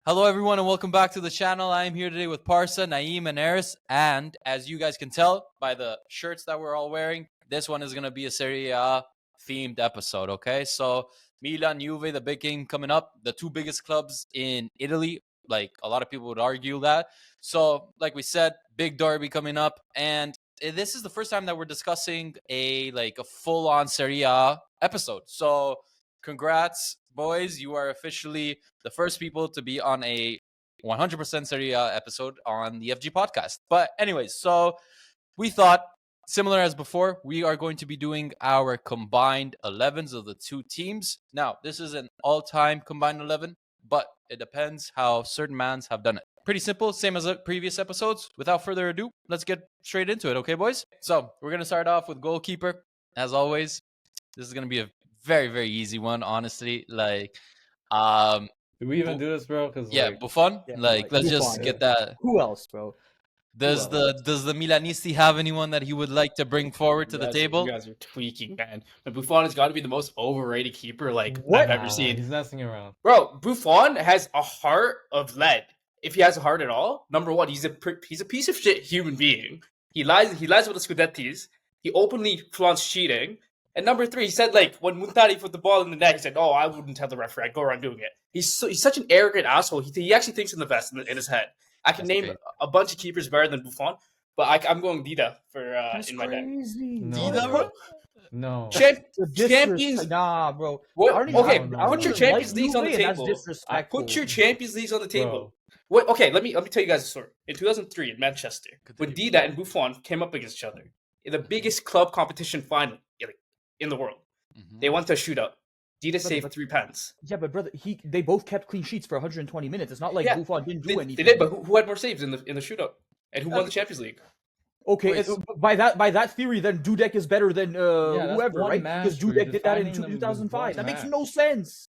Hello, everyone, and welcome back to the channel. I am here today with Parsa, Naeem, and Eris. And as you guys can tell by the shirts that we're all wearing, this one is going to be a Seria A-themed episode, okay? So, Milan, Juve, the big game coming up, the two biggest clubs in Italy. Like, a lot of people would argue that. So, like we said, big derby coming up. And this is the first time that we're discussing a full-on Seria A episode. So, congrats, boys. You are officially the first people to be on a 100% Seria episode on the FG podcast. But anyways, so we thought, similar as before, we are going to be doing our combined 11s of the two teams. Now, this is an all-time combined 11, but it depends how certain mans have done it. Pretty simple, same as the previous episodes. Without further ado, let's get straight into it, okay, boys? So we're going to start off with goalkeeper. As always, this is going to be a very, very easy one, honestly. Do we even do this, bro? Buffon. Let's Buffon, just get that. Who else, bro? Does the Milanisti have anyone that he would like to bring forward to the table? You guys are tweaking, man. But Buffon has got to be the most overrated keeper I've ever seen. He's messing around, Bro, Buffon has a heart of lead. If he has a heart at all, number one, he's a piece of shit human being. He lies with the Scudettis. He openly flaunts cheating. And number three, he said, when Muntari put the ball in the net, he said, "Oh, I wouldn't tell the referee. I'd go around doing it." He's such an arrogant asshole. He actually thinks in the best in his head. I can name a bunch of keepers better than Buffon, but I'm going Dida for in my deck. No. Dida, bro? No. Champions. Nah, bro. Okay, no, put your no. Champions Leagues on the That's table. disrespectful. Put your Champions Leagues on the table. Bro. Wait, okay, let me tell you guys a story. In 2003 in Manchester, when Dida and Buffon came up against each other in the biggest club competition final in the world, they went to a shootout. Dida saved 3 pens. Yeah, but brother, they both kept clean sheets for 120 minutes. It's not like Buffon didn't do anything. They did, but who had more saves in the shootout? And who won the Champions League? Okay, by that theory, then Dudek is better than whoever, right? Because Dudek did that in 2005. That makes no sense.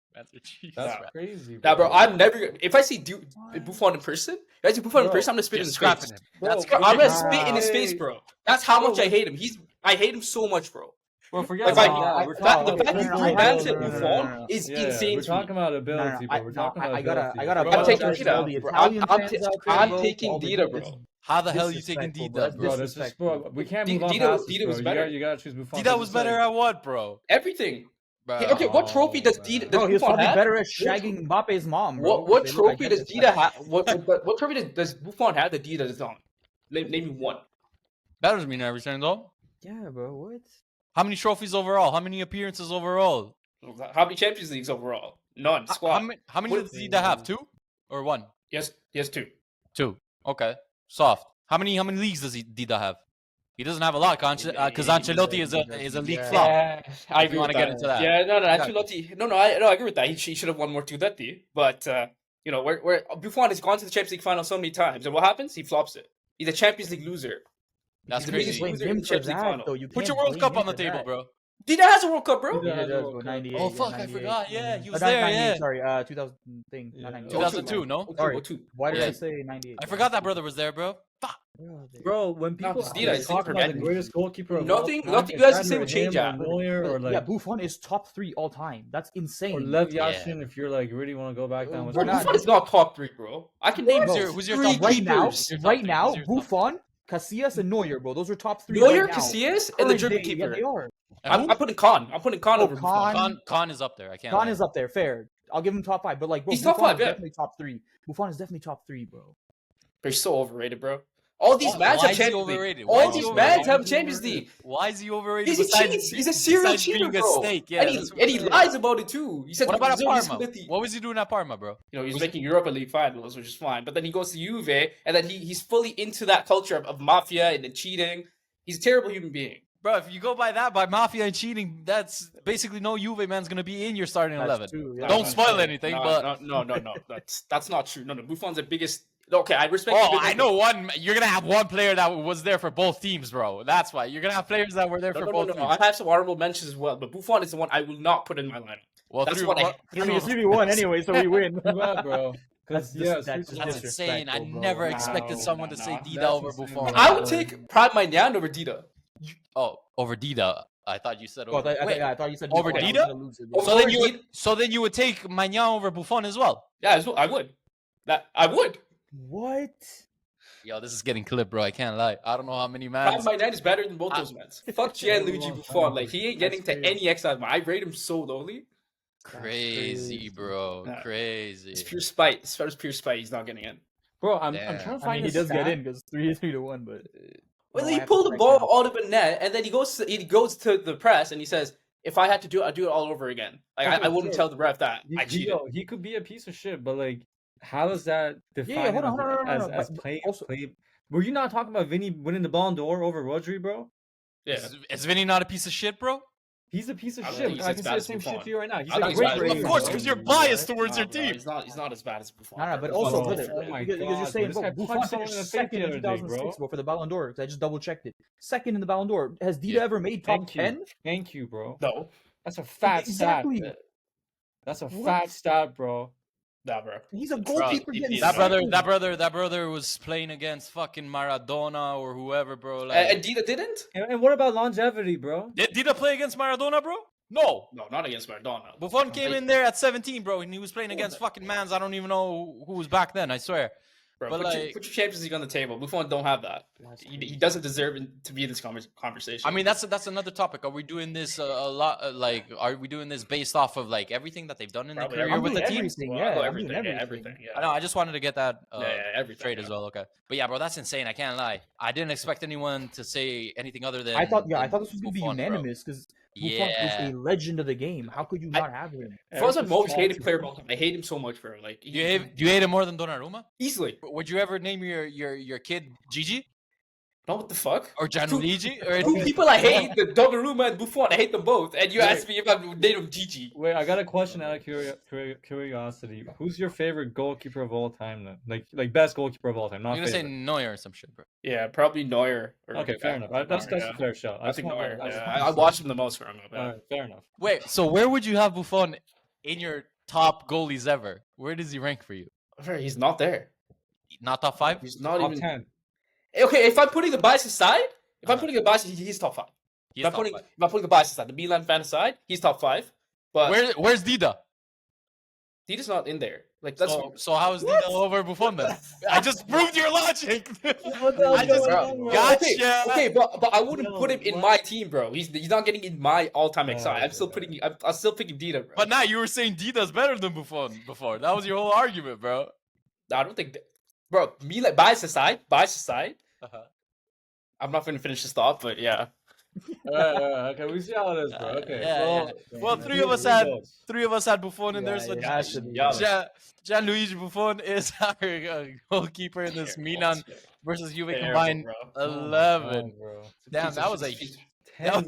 That's crazy. Nah, bro, I'm never. If I see Buffon in person, I'm gonna spit in his face. I'm gonna spit in his face, bro. That's how much I hate him. I hate him so much, bro. Well, forget the about fact you banned Buffon is insane. We're talking about ability, bro. We're talking about ability. I'm taking Dida. I'm taking Dida, bro. How the hell are you taking Dida, bro? We can't move on past this, bro. Was better. You gotta choose Buffon. Dida was better at what, bro? Everything. Bro. Okay, what trophy does Dida? Bro, he was probably better at shagging Mbappe's mom, bro. What trophy does Dida have? What trophy does Buffon have that Dida does not? Name me one. That doesn't mean everything, though. Yeah, bro. What? How many trophies overall? How many appearances overall? How many Champions Leagues overall? None. Squad. How many does Dida have? 2 or 1? Yes, 2. 2. Okay, soft. How many leagues does Dida have? He doesn't have a lot, because Ancelotti is a league flop. Yeah, I agree. Want to get into that? Yeah, no, Ancelotti. No, I agree with that. He should have won more Scudetti, but where Buffon has gone to the Champions League final so many times, and what happens? He flops it. He's a Champions League loser. That's He's crazy. the biggest loser in the Champions League final. Put your World Cup on the table, bro. Dida has a World Cup, bro. Oh fuck, I forgot. Yeah, he was there. Yeah. Sorry, 2000 thing. 2002, no? Sorry. Why did I say 98? I forgot that brother was there, bro. Fuck. Bro, when people talk about the greatest goalkeeper of nothing all time, you guys can say will change that. Yeah, Buffon is top 3 all time. That's insane. Or Lev Yashin, if you're really want to go back down. Buffon is not top 3, bro. I can name who's your top right now. Right now, Buffon, Casillas, and Neuer, bro. Those are top 3. Neuer, Casillas, and the German keeper. Yeah, they are. I'm putting Kahn. I'm putting Kahn over Buffon. Kahn is up there. Kahn is up there. Fair. I'll give him top 5. But bro, he's Buffon top 5. is definitely top 3. Buffon is definitely top 3, bro. They're so overrated, bro. All these mans have Champions League. All these mans have Champions League. Why is he overrated? He's a serial cheater, bro. Yeah, and he lies about it too. He said, "What about Parma? What was he doing at Parma, bro?" He's making Europa League finals, which is fine. But then he goes to Juve, and then he's fully into that culture of mafia and cheating. He's a terrible human being. Bro, if you go by mafia and cheating, that's basically no Juve man's gonna be in your starting 11. True, yeah. Don't spoil anything, but no. That's not true. No, Buffon's the biggest. Okay, I respect. I know one. You're gonna have one player that was there for both teams, bro. That's why you're gonna have players that were there for both teams. I have some honorable mentions as well, but Buffon is the one I will not put in my lineup. Well, that's it's 3v1 anyway, so we win. bro. That's insane. I never expected someone to say Dida over Buffon. I would take Prime Maignan over Dida. Over Dida. I thought you said over. I thought you said over Dida. So then you would take Maignan over Buffon as well. Yeah, I would. That I would. What? Yo, this is getting clipped, bro. I can't lie. I don't know how many Prime mans. by 9 is better than both those men. Fuck Gianluigi Buffon. Like, he ain't getting to any X out of mine. I rate him so lowly. Crazy, bro. Nah. Crazy. It's pure spite. As far as pure spite, he's not getting in. Bro, I'm Damn. trying to I find. mean, he does get in because 3-1, but Well, no, I he have pulled to the break ball down. out of a net, and then he goes to the press, and he says, "If I had to do it, I'd do it all over again." Like, Okay, I wouldn't sure. tell the ref that I cheated. He could be a piece of shit, but like, how does that define hold on, him hold on. as But play? also- Play? Were you not talking about Vinny winning the Ballon d'Or over Rodri, bro? Yeah. Is Vinny not a piece of shit, bro? He's a piece of I don't shit. think he's I as can bad say the as same Buffon. shit to you right now. He's I a think he's great bad as player. Of course, because you're biased towards your Nah, bro, team. he's not as bad as Buffon. Nah, but Buffon's also, Oh, brother, oh my because you're God, saying, this bro, guy Buffon punched someone finished in the face second the in other day, 2006, bro. bro, for the Ballon d'Or. Because I just double checked it. Second in the Ballon d'Or. Has Dida Yeah. ever made top 10? Thank you, bro. No. That's a fat Exactly. stat. That's a What? fat stat, bro. Nah, bro. He's a Bro, goalkeeper he- getting he's That not. second. that brother was playing against fucking Maradona or whoever, bro. Like, And Dida didn't? And what about longevity, bro? did Dida play against Maradona, bro? No. No, not against Maradona. Buffon came in there at 17, bro, and he was playing Who against was fucking mans. I don't even know who was back then. I swear. Bro, But, put, like- put your Champions League on the table. Buffon don't have that. He doesn't deserve to be in this conversation. I mean, that's another topic. Are we doing this a lot? Like, are we doing this based off of like everything that they've done in Probably their career I'm with the doing team? everything, Well, yeah. I'll go I'm doing everything. Yeah, everything. everything. I Yeah. know. I just wanted to get that Everything. straight as well. Okay, but yeah, bro, that's insane. I can't lie. I didn't expect anyone to say anything other than. I thought than this was gonna be Buffon, bro. unanimous because Buffon Yeah. is a legend of the game. How could you not have him? Buffon's my Eric's most just hated tall. player of all time. I hate him so much, bro. Like, Do you hate him more than Donnarumma? easily. Would you ever name your kid Gigi No, what the fuck? or Gianluigi? Or Two people I hate, the Donnarumma and Buffon. I hate them both. And you asked me if I would name him Gigi. Wait, I got a question out of curiosity. Who's your favorite goalkeeper of all time then? Like best goalkeeper of all time, I'm not gonna say favorite. Neuer or some shit, bro. Yeah, probably Neuer. Okay, fair enough. That's Neuer, a fair shot. I think just Neuer. wanted- Yeah, I watched him the most growing up. Yeah. Alright, fair enough. Wait, so where would you have Buffon in your top goalies ever? Where does he rank for you? He's not there. Not top 5? He's not Top even. 10. Okay, if I'm putting the bias aside, he's top 5. He's If I'm putting the bias aside, the Milan fan aside, he's top 5. But Where's Dida? Dida's not in there. Like that's So how is Dida over Buffon then? I just proved your logic. What the hell's I just going on, bro? gotcha. Okay, but I wouldn't No, put him in what? my team, bro. He's not getting in my all-time XI. I'm still okay. I'm still picking Dida, bro. But now you were saying Dida's better than Buffon before. That was your whole argument, bro. I don't think, bro. Milan bias aside, Uh-huh. I'm not gonna finish this thought, but yeah. Okay, we see how it is, bro. Okay. Yeah. Well, three of us had Buffon in there, so Yeah, it has to be. Yeah. Gianluigi Buffon is our goalkeeper in this Milan versus Juve Terrible, combined bro. 11. bro. Damn, that was a 10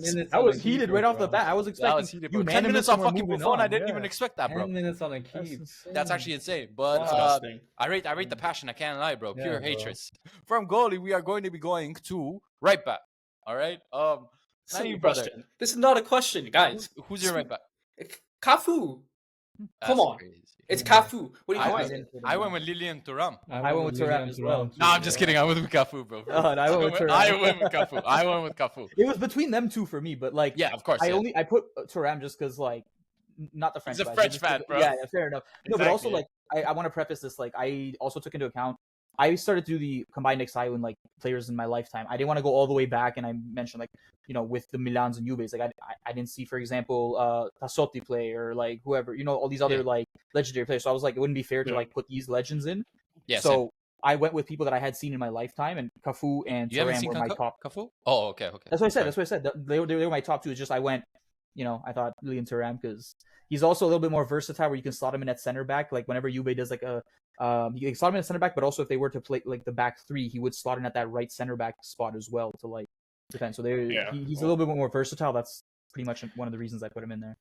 minutes. That on was a heated keeper, right off bro. the bat. I was That expecting was heated, bro. 10 unanimous minutes on and we're fucking moving Buffon. I on, didn't yeah. even expect that, bro. 10 minutes on a That's keep. insane. That's actually insane. But That's Uh, disgusting. I rate the passion. I can't lie, bro. Yeah, Pure bro. hatred. From goalie, we are going to be going to right back. All right. Silly Naeem, brother. question. This is not a question, guys. Who's your right back? Cafu. That's on. crazy. It's Cafu. What do you I think? went, I went with Lilian Thuram. I went with Thuram as well. No, I'm just kidding. I went with Cafu, bro. Oh, and I went with Thuram. I went with Cafu. I went with Cafu. It was between them two for me, but like, Yeah, of course. I yeah. put Thuram just because like, not the French. He's a guys, French just 'cause- fan, bro. Yeah, fair enough. No, but also Exactly. like, I want to preface this. Like, I also took into account. I started to do the combined XI when like players in my lifetime. I didn't want to go all the way back, and I mentioned like with the Milans and Juves. Like I didn't see, for example, Tassotti play or like whoever all these other like legendary players. So I was like, it wouldn't be fair to like put these legends in. Yeah. So I went with people that I had seen in my lifetime, and Cafu and you haven't Thuram seen were my top. Cafu? Oh, okay. That's what I said. Sorry. That's what I said. They were my top two. It's just I went, I thought Lilian Thuram because he's also a little bit more versatile where you can slot him in at center back. Like whenever Juve does like you can slot him in at center back, but also if they were to play like the back three, he would slot in at that right center back spot as well to like defend. So he's a little bit more versatile. That's pretty much one of the reasons I put him in there.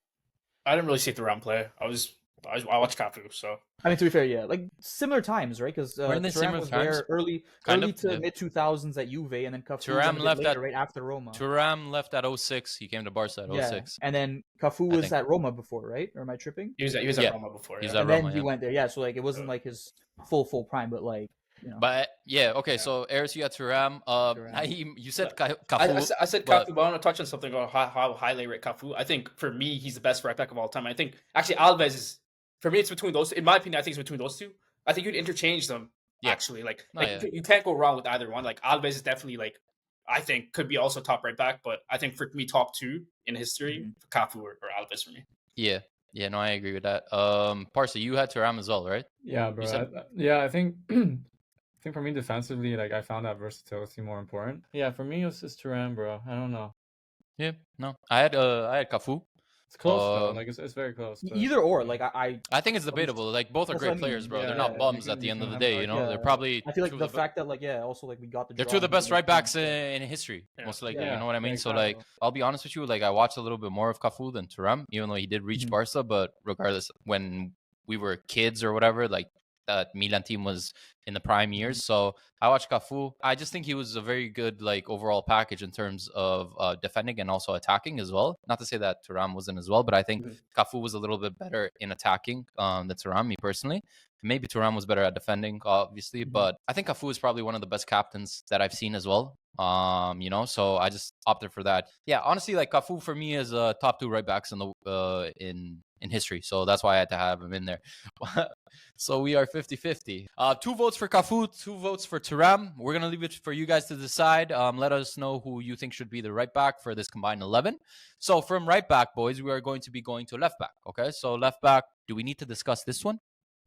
I didn't really see the round play. I watched Cafu, so I mean, to be fair, yeah, like similar times, right? Because We're in the Thuram similar was times. there early to mid 2000s at Juve, and then Cafu Thuram left later, at right after Roma. Thuram left at 06. He came to Barca at 06. And then Cafu I was think. at Roma before, right? Or am I tripping? he was at Yeah. Roma before. He's Yeah. at And Roma, then he yeah. went there, yeah. So like it wasn't like his full prime, but like But yeah, okay. So Eris, you had Thuram. Thuram. Naeem, you said Cafu. I said but- Cafu, but I want to touch on something about how highly I rate Cafu. I think for me, he's the best right back of all time. I think actually Alves is, for me, it's between those. In my opinion, I think it's between those two. I think you'd interchange them. Yeah. Actually, like No, yeah. you can't go wrong with either one. Like Alves is definitely like I think could be also top right back, but I think for me top two in history, Cafu or Alves for me. Yeah. Yeah, no, I agree with that. Parsa, you had Thuram as well, right? Yeah, bro. said- I think I think for me defensively, like I found that versatility more important. Yeah, for me it was just Thuram, bro. I don't know. Yeah, no. I had Cafu. It's close though. Um, Like it's very close. but- Either or, like I think it's debatable. Like both are That's great what I mean. players, bro. Yeah, They're yeah, not bums you at the can- end you of the can day, have you know. yeah. They're probably I feel like two the of the fact that like also like we got the they're draw two of the and best like, right backs yeah. in history, Yeah. most likely. Yeah. You know what I mean? Yeah, So like, exactly. I'll be honest with you. Like, I watched a little bit more of Cafu than Thuram, even though he did reach Mhm. Barca. But regardless, when we were kids or whatever, like that Milan team was in the prime years. So I watched Cafu. I just think he was a very good like overall package in terms of defending and also attacking as well. Not to say that Thuram wasn't as well, but I think Cafu was a little bit better in attacking than Thuram, me personally. Maybe Thuram was better at defending, obviously, but I think Cafu is probably one of the best captains that I've seen as well. You know, so I just opted for that. Yeah, honestly, like Cafu for me is top two right backs in the in history, so that's why I had to have him in there. So we are 50-50. 2 votes for Cafu, 2 votes for Thuram. We're gonna leave it for you guys to decide. Let us know who you think should be the right back for this combined 11. So from right back, boys, we are going to be going to left back. Okay, so left back. Do we need to discuss this one?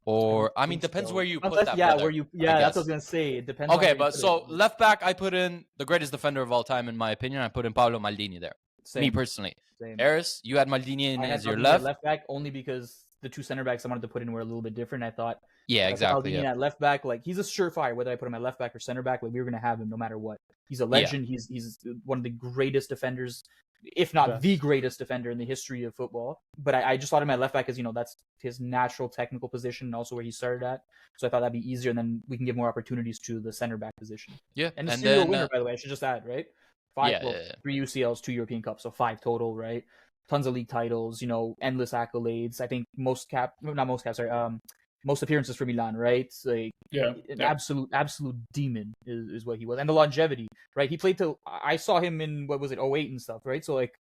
Or I mean, depends where you put that. Yeah, brother, where you. I Yeah, that's what I was guess. gonna say. It depends. on Okay, where you but put so it. left back, I put in the greatest defender of all time, in my opinion. I put in Paolo Maldini there. Me Same, personally. same. Eris, you had Maldini in I had as your Maldini at left. back only because the 2 center backs I wanted to put in were a little bit different. I thought. Yeah, I put exactly. Maldini Yeah. at left back, like he's a surefire. Whether I put him at left back or center back, like we were gonna have him no matter what. He's a legend. He's one of the greatest defenders, if not the greatest defender in the history of football. But I just thought him at left back because that's his natural technical position and also where he started at. So I thought that'd be easier, and then we can give more opportunities to the center back position. Yeah, And a and serial then winner, by the way, I should just add, right? 5, Yeah, yeah, yeah. 3 UCLs, 2 European Cups, so 5 total, right? Tons of league titles, endless accolades. I think most appearances for Milan, right? Like an absolute demon is what he was, and the longevity, right? He played till I saw him in what was it, 08 and stuff, right? So like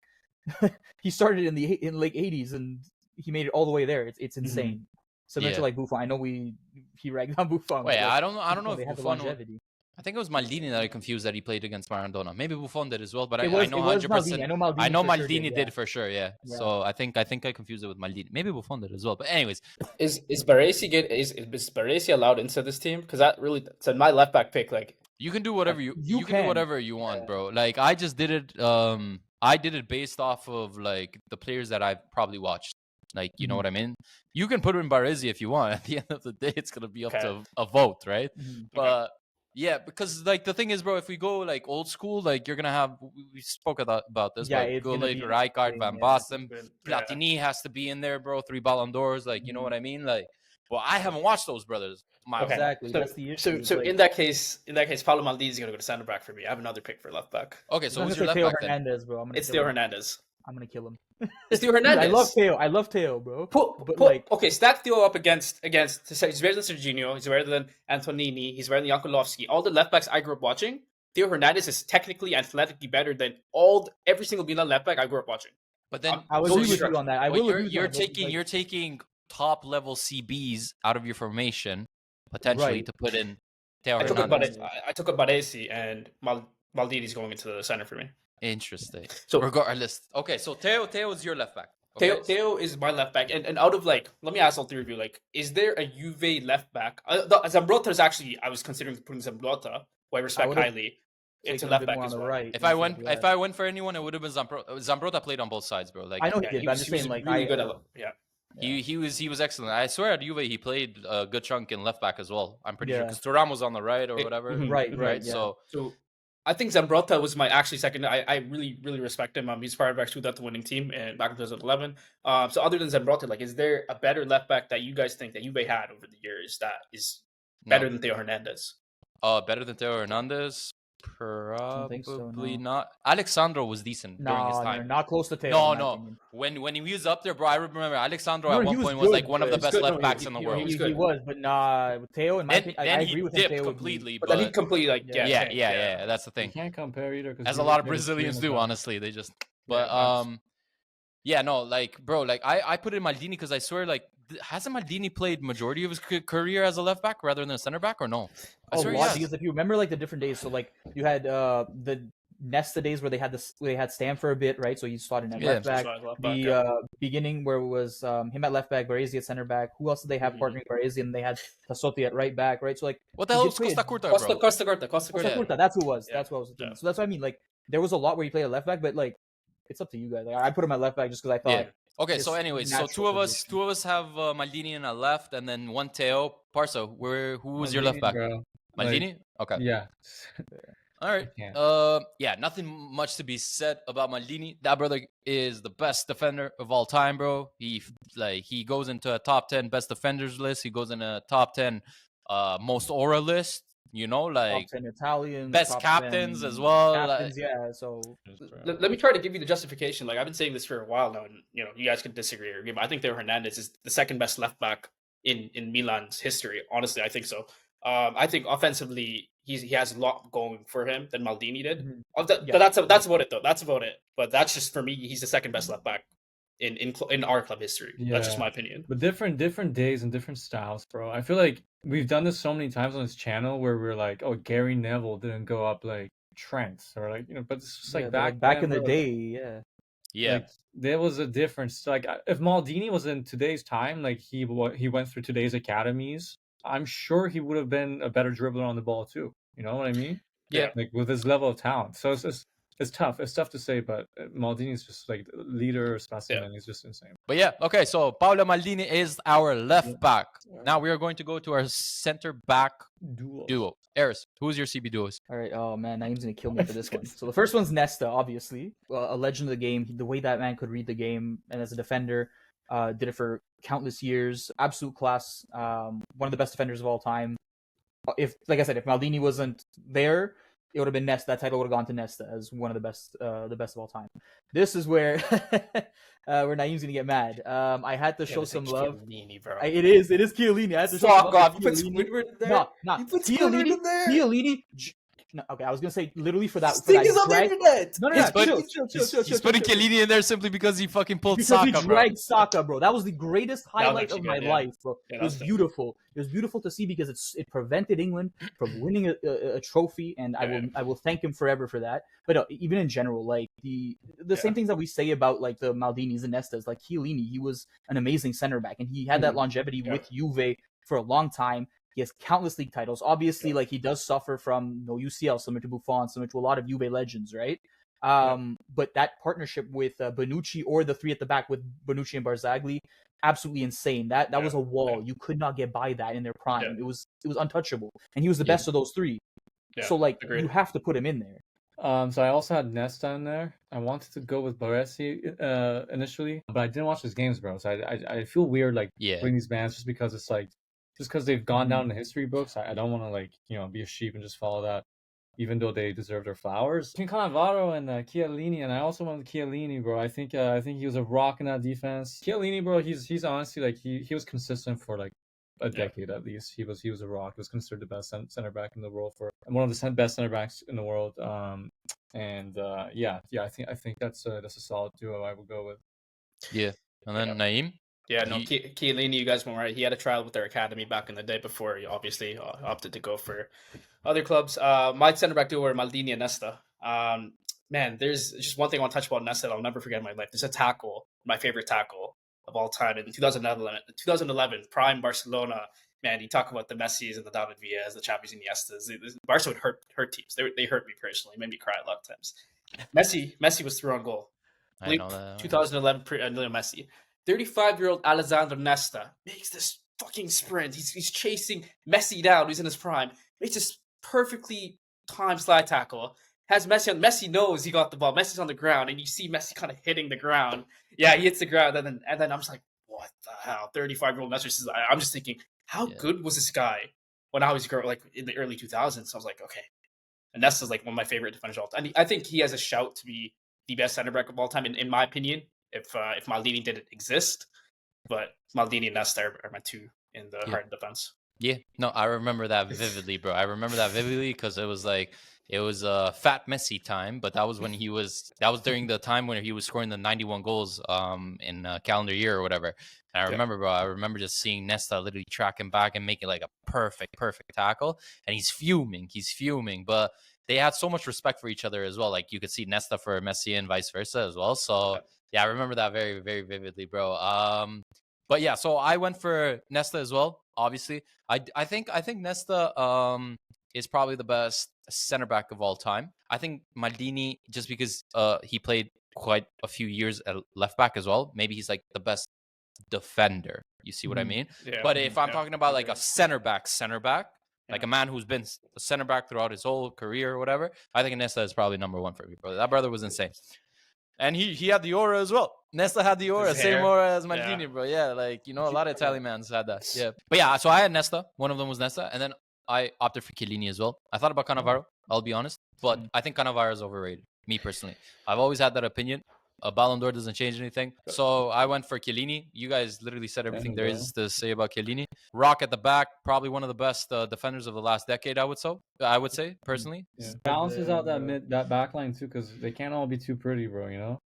he started in late 80s and he made it all the way there. It's insane. Similar to like Buffon. I know he ragged on Buffon. Wait, but, I don't know they if had the Buffon. longevity. I think it was Maldini that I confused that he played against Maradona. Maybe Buffon did as well, but I It was know Maldini. 100%. I know Maldini. Maldini did for sure. Yeah. Yeah. So I think I confused it with Maldini. Maybe Buffon did as well. But anyways, Is Baresi allowed into this team? Because that really said my left back pick. Like you can do whatever you can do can. whatever you want, bro. Like I just did it. I did it based off of like the players that I've probably watched. Like you know what I mean. You can put in Baresi if you want. At the end of the day, it's gonna be up to a vote, right? But yeah, because like the thing is, bro, if we go like old school, like you're gonna have we spoke about this. Yeah, but it's go gonna like be Rijkaard, Van Basten, Yeah. Platini has to be in there, bro. 3 Ballon d'Ors, like you know what I mean. Like, well, I haven't watched those brothers. Exactly. That's the issue. So like, in that case, Paulo Maldini is gonna go to center back for me. I have another pick for left back. Okay, so I'm who's gonna your say left Theo back then? Hernandez, bro. It's Theo Hernandez. I'm gonna kill him. It's Theo Dude, Hernandez. I love Theo, bro. Okay, stack Theo up against. He's better than Serginho. He's better than Antonini. He's better than Jankulovski. All the left backs I grew up watching. Theo Hernandez is technically, athletically better than every single Milan left back I grew up watching. But then I will Those agree with you structure- on that. I Well, will agree with you you're on that. you're taking top level CBs out of your formation potentially Right. to put in Theo I Hernandez. took a Baresi and Maldini's going into the center for me. Interesting. So- regardless, okay. So Theo is your left back. Okay? Theo is my left back, and out of let me ask all 3 of you, is there a Juve left back? Zambrotta is actually, I was considering putting Zambrotta, who I respect would've highly, into Taking a left bit back more as on the well. right. If I went for anyone, it would have been Zambrotta. Zambrotta played on both sides, bro. Like I know he Yeah, did, he but I'm was- just he was saying, like, really good at he was excellent. I swear at Juve he played a good chunk in left back as well. I'm pretty sure Yeah. because Thuram was on the right or It- whatever. Right. Yeah. So I think Zambrotta was my actually second. I really, really respect him. He's part of actually that winning team and back in 2011. So other than Zambrotta, is there a better left back that you guys think that Juve had over the years that is better than Theo Hernandez? better than Theo Hernandez. don't think so, Probably no. not. Alexandro was decent during his No, time. not close to Theo. No, in my no. opinion. When he was up there, bro, I remember Alexandro No, at he one was point was good, like one of the he was best good. left No, backs he- in the he world. was He good. was, but Theo, in my opinion, I Then he agree with him. dipped Theo would be- completely, But then he but completely yeah, that's the You thing. can't compare either. 'cause As a Juve lot of played with three Brazilians in the do, back. honestly, they just. But Yeah, yeah, no, like, bro, like I put in Maldini because I swear, like, hasn't Maldini played majority of his career as a left back rather than a center back, or no? I A swear he lot, has. because if you remember like the different days, so like you had the Nesta days where they had Stam for a bit, right? So he slotted in at Yeah. left back. Left back, The yeah. beginning where it was him at left back, Baresi at center back. Who else did they have partnering Baresi? And they had Tassotti at right back, right? So like What the he hell did was play Costa a- Curta, Costa bro? Curta. Costa Yeah. Curta, that's who it was. Yeah. That's what I was thinking. Yeah. So that's what I mean. Like there was a lot where he played at left back, but like it's up to you guys. Like, I put him at left back just because I thought. Yeah. Okay, his so anyways, so natural position. two of us have Maldini in a left, and then one Teo. Parsa, who was your left Maldini, back? bro. Maldini. Okay. Yeah. All right. can't. Yeah, nothing much to be said about Maldini. That brother is the best defender of all time, bro. He goes into a top 10 best defenders list. He goes in a top 10 most aura list. You know, like top 10 Italians, best top captains 10 as well. Captains, yeah. So Let me try to give you the justification. Like I've been saying this for a while now, and you guys can disagree or agree. But I think Theo Hernandez is the second best left back in Milan's history. Honestly, I think so. I think offensively he has a lot going for him than Maldini did. But that's about it though. That's about it. But that's just for me. He's the second best left back in our club history. That's just my opinion. But different days and different styles, bro. I feel like we've done this so many times on this channel where we're like, oh, Gary Neville didn't go up like Trent, or like but it's just like yeah, back in the day, yeah. Yeah. Like, there was a difference. Like if Maldini was in today's time, like he went through today's academies, I'm sure he would have been a better dribbler on the ball too. You know what I mean? Yeah. Like with his level of talent. So it's tough. It's tough to say, but Maldini is just like leader specimen. He's just insane. But yeah, okay. So Paolo Maldini is our left back. Now we are going to go to our center back duo. Eris, who's your CB duos? All right. Oh man, Naeem's gonna kill me for this one. So the first one's Nesta, obviously, a legend of the game. The way that man could read the game, and as a defender, did it for countless years. Absolute class. One of the best defenders of all time. If, like I said, if Maldini wasn't there, it would have been Nesta. That title would have gone to Nesta as one of the best of all time. This is where Naeem's gonna get mad. I had to show some love. Chiellini, bro. It is Chiellini. I had to show some Fuck love off. to You put Chiellini. Squidward in there? No, You put Squidward in there? Chiellini. No, okay, I was gonna say literally for that. Sting is on the internet. No, He's putting Chiellini in there simply because he fucking pulled because Saka, he bro. dragged Saka, bro. That was the greatest highlight actually of my good, yeah. life, bro. Yeah, It was that's beautiful. It was beautiful to see because it prevented England from winning a trophy, and I will thank him forever for that. But even in general, like the same things that we say about like the Maldinis and Nestas, like Chiellini, he was an amazing center back, and he had that longevity with Juve for a long time. He has countless league titles. Obviously, like he does suffer from no UCL, similar to Buffon, similar to a lot of Juve legends, right? But that partnership with Bonucci, or the three at the back with Bonucci and Barzagli, absolutely insane. That was a wall. You could not get by that in their prime. It was untouchable, and he was the best of those three. So like you have to put him in there. So I also had Nesta in there. I wanted to go with Baresi initially, but I didn't watch his games, bro. So I feel weird like putting these bands just because it's like just because they've gone down in the history books. I don't want to like be a sheep and just follow that, even though they deserve their flowers. Between Cannavaro and Chiellini, and I also wanted Chiellini, bro. I think he was a rock in that defense. Chiellini, bro, he's honestly like he was consistent for like a decade at least. He was a rock. He was considered the best center back in the world and one of the best center backs in the world. I think that's a solid duo I would go with. Yeah, and then Naeem. Yeah, no, Chiellini, you guys were right. He had a trial with their academy back in the day before he obviously opted to go for other clubs. My center back duo were Maldini and Nesta. Man, there's just one thing I want to touch about Nesta that I'll never forget in my life. There's a tackle, my favorite tackle of all time in 2011, prime Barcelona. Man, you talk about the Messis and the David Villas, the Xavis and Iniestas. Barca would hurt teams. They hurt me personally, made me cry a lot of times. Messi was through on goal. I know that. 2011, Lionel Messi. 35-year-old Alessandro Nesta makes this fucking sprint. He's chasing Messi down. He's in his prime. Makes this perfectly timed slide tackle. Has Messi on. Messi knows he got the ball. Messi's on the ground, and you see Messi kind of hitting the ground. Yeah, he hits the ground, and then I'm just like, what the hell? 35-year-old Messi. I'm just thinking, how good was this guy when I was growing, like in the early 2000s? So I was like, okay. And Nesta's like one of my favorite defenders of all time. I think he has a shout to be the best center back of all time, in my opinion. If Maldini didn't exist, but Maldini and Nesta are my two in the hard defense. Yeah, no, I remember that vividly, bro. I remember that vividly because it was like, it was Fat Messi time, but that was when that was during the time when he was scoring the 91 goals in a calendar year or whatever. And I remember, bro, I remember just seeing Nesta literally tracking back and making like a perfect tackle, and he's fuming, but they had so much respect for each other as well. Like you could see Nesta for Messi and vice versa as well. So yeah, I remember that very, very vividly, bro. But yeah, so I went for Nesta as well. Obviously, I think Nesta is probably the best center back of all time. I think Maldini, just because he played quite a few years at left back as well. Maybe he's like the best defender. You see what I mean? Yeah. But if I'm talking about like a center back, like a man who's been a center back throughout his whole career or whatever, I think Nesta is probably number one for me, bro. That brother was insane. And he had the aura as well. Nesta had the aura, same aura as Maldini, bro. Yeah, like, you know, a lot of Italian mans had that. Yeah. But yeah, so I had Nesta. One of them was Nesta. And then I opted for Chiellini as well. I thought about Cannavaro, I'll be honest. But I think Cannavaro is overrated, me personally. I've always had that opinion. A Ballon d'Or doesn't change anything. So I went for Chiellini. You guys literally said everything there is to say about Chiellini. Rock at the back, probably one of the best defenders of the last decade, I would say, personally. Yeah. Balances out that back line too, because they can't all be too pretty, bro, you know?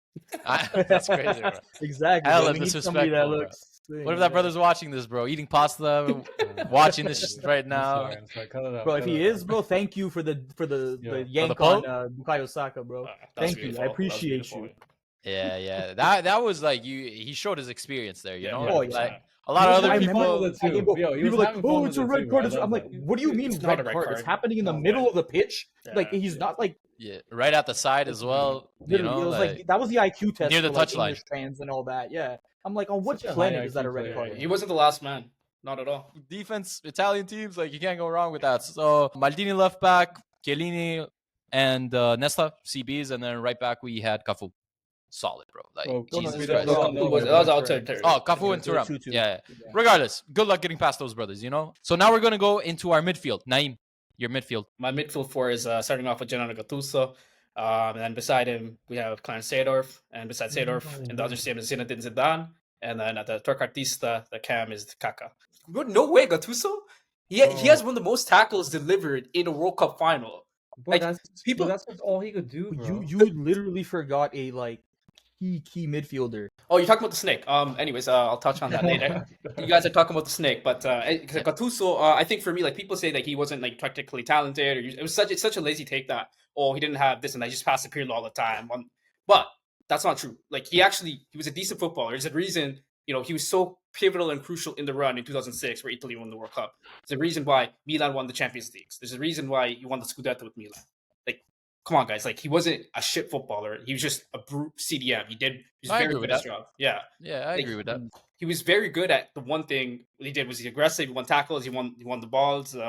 That's crazy, bro. Exactly. Hella disrespectful, bro. What if that brother's watching this, bro? Eating pasta, watching this right now. I'm sorry. Cut it out, bro, if he is, bro, thank you for the yank on Bukayo Saka, bro. Thank you. I appreciate you. Yeah. That was like he showed his experience there, you know? Oh, like a lot of other people. People like, oh, it's a red card. I'm like, what do you mean red card? It's happening in the middle of the pitch. Like he's not like right at the side as well. You know, it was like that was the IQ test near the touchline. English fans and all that. Yeah, I'm like, on what planet is that a red card? He wasn't the last man. Not at all. Defense, Italian teams, like you can't go wrong with that. So Maldini left back, Chiellini and Nesta CBs, and then right back we had Cafu. Solid, bro. Like Jesus Christ. That was outside territory. Oh, Cafu and thuram. Yeah. Regardless, good luck getting past those brothers, you know? So now we're going to go into our midfield. Naeem, your midfield. My midfield four is starting off with Gennaro Gattuso. And then beside him, we have Clarence Seedorf. And beside Seedorf, in the other team is Zinedine Zidane. And then at the trequartista, the cam is Kaka. No way, Gattuso? He has one of the most tackles delivered in a World Cup final. Bro, that's all he could do, bro. You literally forgot a key midfielder. Oh, you're talking about the snake. Anyways, I'll touch on that later. You guys are talking about the snake, but Gattuso, I think for me, like people say that he wasn't like technically talented, or it's such a lazy take that he didn't have this and I just passed the Pirlo all the time. But that's not true. Like he was a decent footballer. There's a reason, you know, he was so pivotal and crucial in the run in 2006 where Italy won the World Cup. There's a reason why Milan won the Champions League. There's a reason why he won the Scudetto with Milan. Come on, guys. Like, he wasn't a shit footballer. He was just a brute CDM. He was very good at his job. Yeah. Yeah, I agree with that. He was very good at the one thing he did was he aggressive. He won tackles. He won the balls. He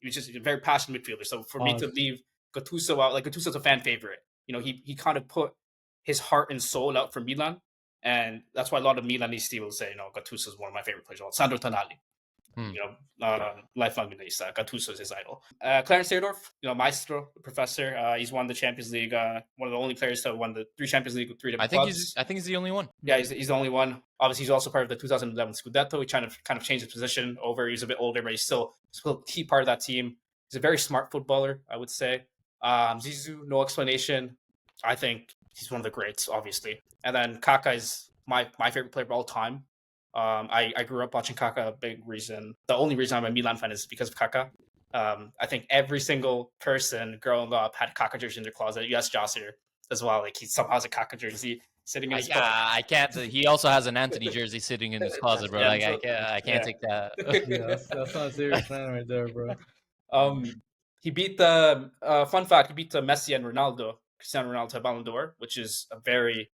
was just a very passionate midfielder. So for me to leave Gattuso out, like Gattuso's a fan favorite. You know, he kind of put his heart and soul out for Milan. And that's why a lot of Milanese people say, you know, Gattuso is one of my favorite players. Sandro Tonali. You know, lifelong Milanista. Gattuso is his idol. Clarence Seedorf, you know, maestro, professor. He's won the Champions League. One of the only players to have won the 3 Champions League with 3 different clubs. I think he's the only one. Yeah, he's the only one. Obviously, he's also part of the 2011 Scudetto. He kind of changed his position over. He's a bit older, but he's still a key part of that team. He's a very smart footballer, I would say. Zizou, no explanation. I think he's one of the greats, obviously. And then Kaka is my favorite player of all time. I grew up watching Kaka. A big reason, the only reason I'm a Milan fan is because of Kaka. I think every single person growing up had Kaka jersey in their closet. You ask Josser as well. Like he somehow has a Kaka jersey sitting in his closet. I can't. He also has an Anthony jersey sitting in his closet, bro. Like I can't take that. Yeah, that's not a serious fan right there, bro. He beat the fun fact. He beat Messi and Ronaldo, Cristiano Ronaldo, to Ballon d'Or, which is a very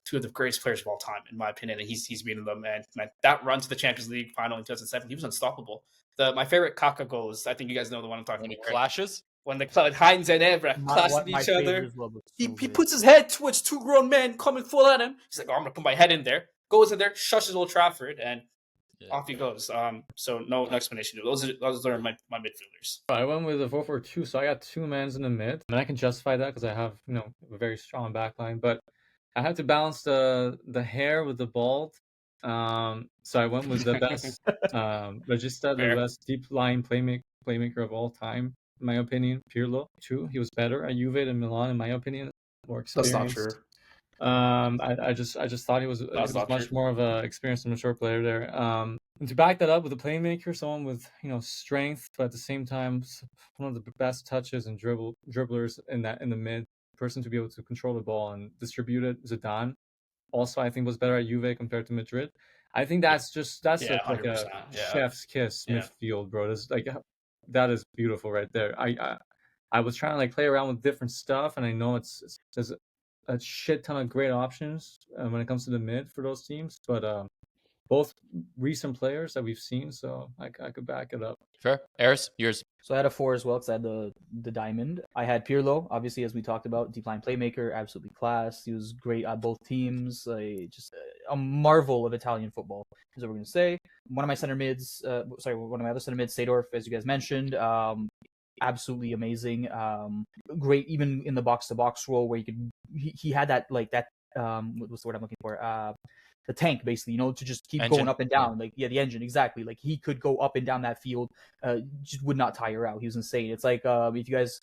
two of the greatest players of all time, in my opinion, and he's beaten them. And that run to the Champions League final in 2007, he was unstoppable. My favorite Kaka goal is, I think you guys know the one I'm talking about. When he clashes? When Heinz and Evra clashing each other. He puts his head towards 2 grown men coming full at him. He's like, I'm going to put my head in there. Goes in there, shushes Old Trafford, and off he goes. So no explanation. Those are my midfielders. I went with a 4-4-2, so I got 2 men in the mid. And I can justify that because I have, you know, a very strong backline. But I had to balance the hair with the bald. So I went with the best Regista, the best deep line playmaker of all time. in my opinion. Pirlo, true, he was better at Juve than Milan, in my opinion. More That's not experienced. true. I just thought he was much more of a experienced and mature player there. And to back that up with a playmaker, someone with strength, but at the same time one of the best touches and dribblers in the mid, person to be able to control the ball and distribute it. Zidane, also I think was better at Juve compared to Madrid. I think that's like a chef's kiss midfield, bro. That is beautiful right there. I was trying to like play around with different stuff, and I know there's a shit ton of great options when it comes to the mid for those teams, but both recent players that we've seen, so I could back it up. Fair. Eris, yours. So I had a 4 as well because I had the diamond. I had Pirlo, obviously, as we talked about, deep line playmaker, absolutely class. He was great at both teams. Just a marvel of Italian football is what we're gonna say. One of my other center mids, Seedorf, as you guys mentioned, absolutely amazing. Great even in the box to box role where he had that what's the word I'm looking for? The tank, basically, to just keep engine. going up and down. The engine, exactly. Like he could go up and down that field, just would not tire out. He was insane. It's like if you guys,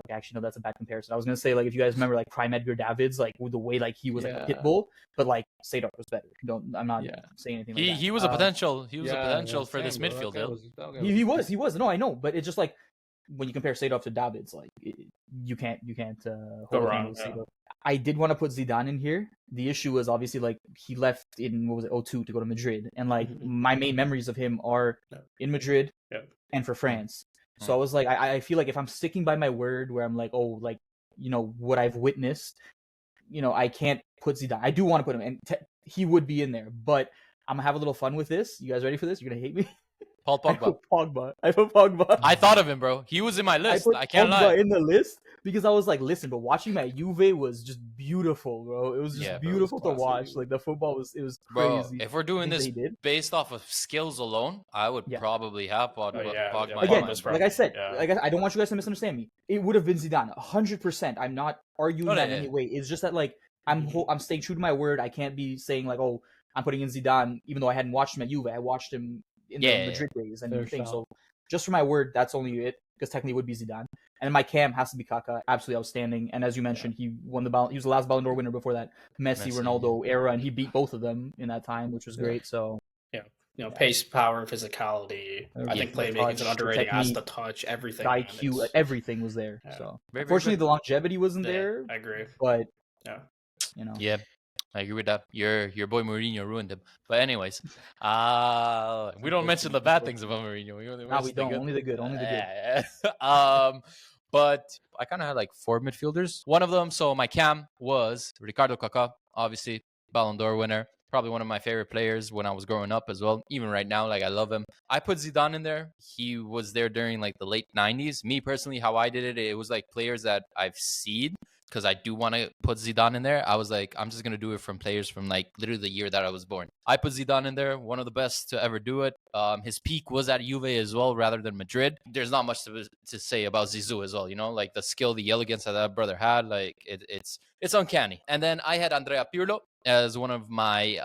actually no, that's a bad comparison. I was gonna say like if you guys remember like prime Edgar Davids, like with the way like he was like a pit bull, but like Seedorf was better. I'm not saying anything. Like that. He was a potential. He was a potential for this midfield. He was. No, I know, but it's just like when you compare Seedorf to Davids, like you can't go wrong. I did want to put Zidane in here. The issue was obviously like he left in 2002 to go to Madrid, and like my main memories of him are in Madrid and for France. So I was like, I feel like if I'm sticking by my word, where I'm like, oh, like what I've witnessed, I can't put Zidane. I do want to put him, and he would be in there, but I'm gonna have a little fun with this. You guys ready for this? You're gonna hate me. Paul Pogba. I put Pogba. I thought of him, bro. He was in my list. I can't Pogba lie. in the list because I was like, listen, but watching him at Juve was just beautiful, bro. It was just beautiful to watch. Like the football was crazy. Bro, if we're doing this based off of skills alone, I would probably have Pogba. Again, like I said, I don't want you guys to misunderstand me. It would have been Zidane, 100%. I'm not arguing that in any way. It's just that like I'm staying true to my word. I can't be saying like, oh, I'm putting in Zidane, even though I hadn't watched him at Juve. I watched him in the Madrid days and things. So just for my word, that's only it, because technically it would be Zidane. And then my cam has to be Kaka, absolutely outstanding. And as you mentioned, he won the He was the last Ballon d'Or winner before that Messi Ronaldo era, and he beat both of them in that time, which was great. So pace, power, physicality. I think playmaking is an underrated as the touch, everything. IQ, everything was there. So unfortunately, the longevity wasn't there. I agree. But Yeah, I agree with that. Your boy Mourinho ruined him. But anyways, we don't mention the bad things about Mourinho. We don't. Only the good. Only the good. But I kind of had like 4 midfielders. One of them, so my cam was Ricardo Kaka, obviously Ballon d'Or winner. Probably one of my favorite players when I was growing up as well. Even right now, like I love him. I put Zidane in there. He was there during like the late 90s. Me personally, how I did it was like players that I've seen, because I do want to put Zidane in there. I was like, I'm just going to do it from players from like literally the year that I was born. I put Zidane in there, one of the best to ever do it. His peak was at Juve as well, rather than Madrid. There's not much to say about Zizou as well, like the skill, the elegance that brother had, like it's uncanny. And then I had Andrea Pirlo as one of my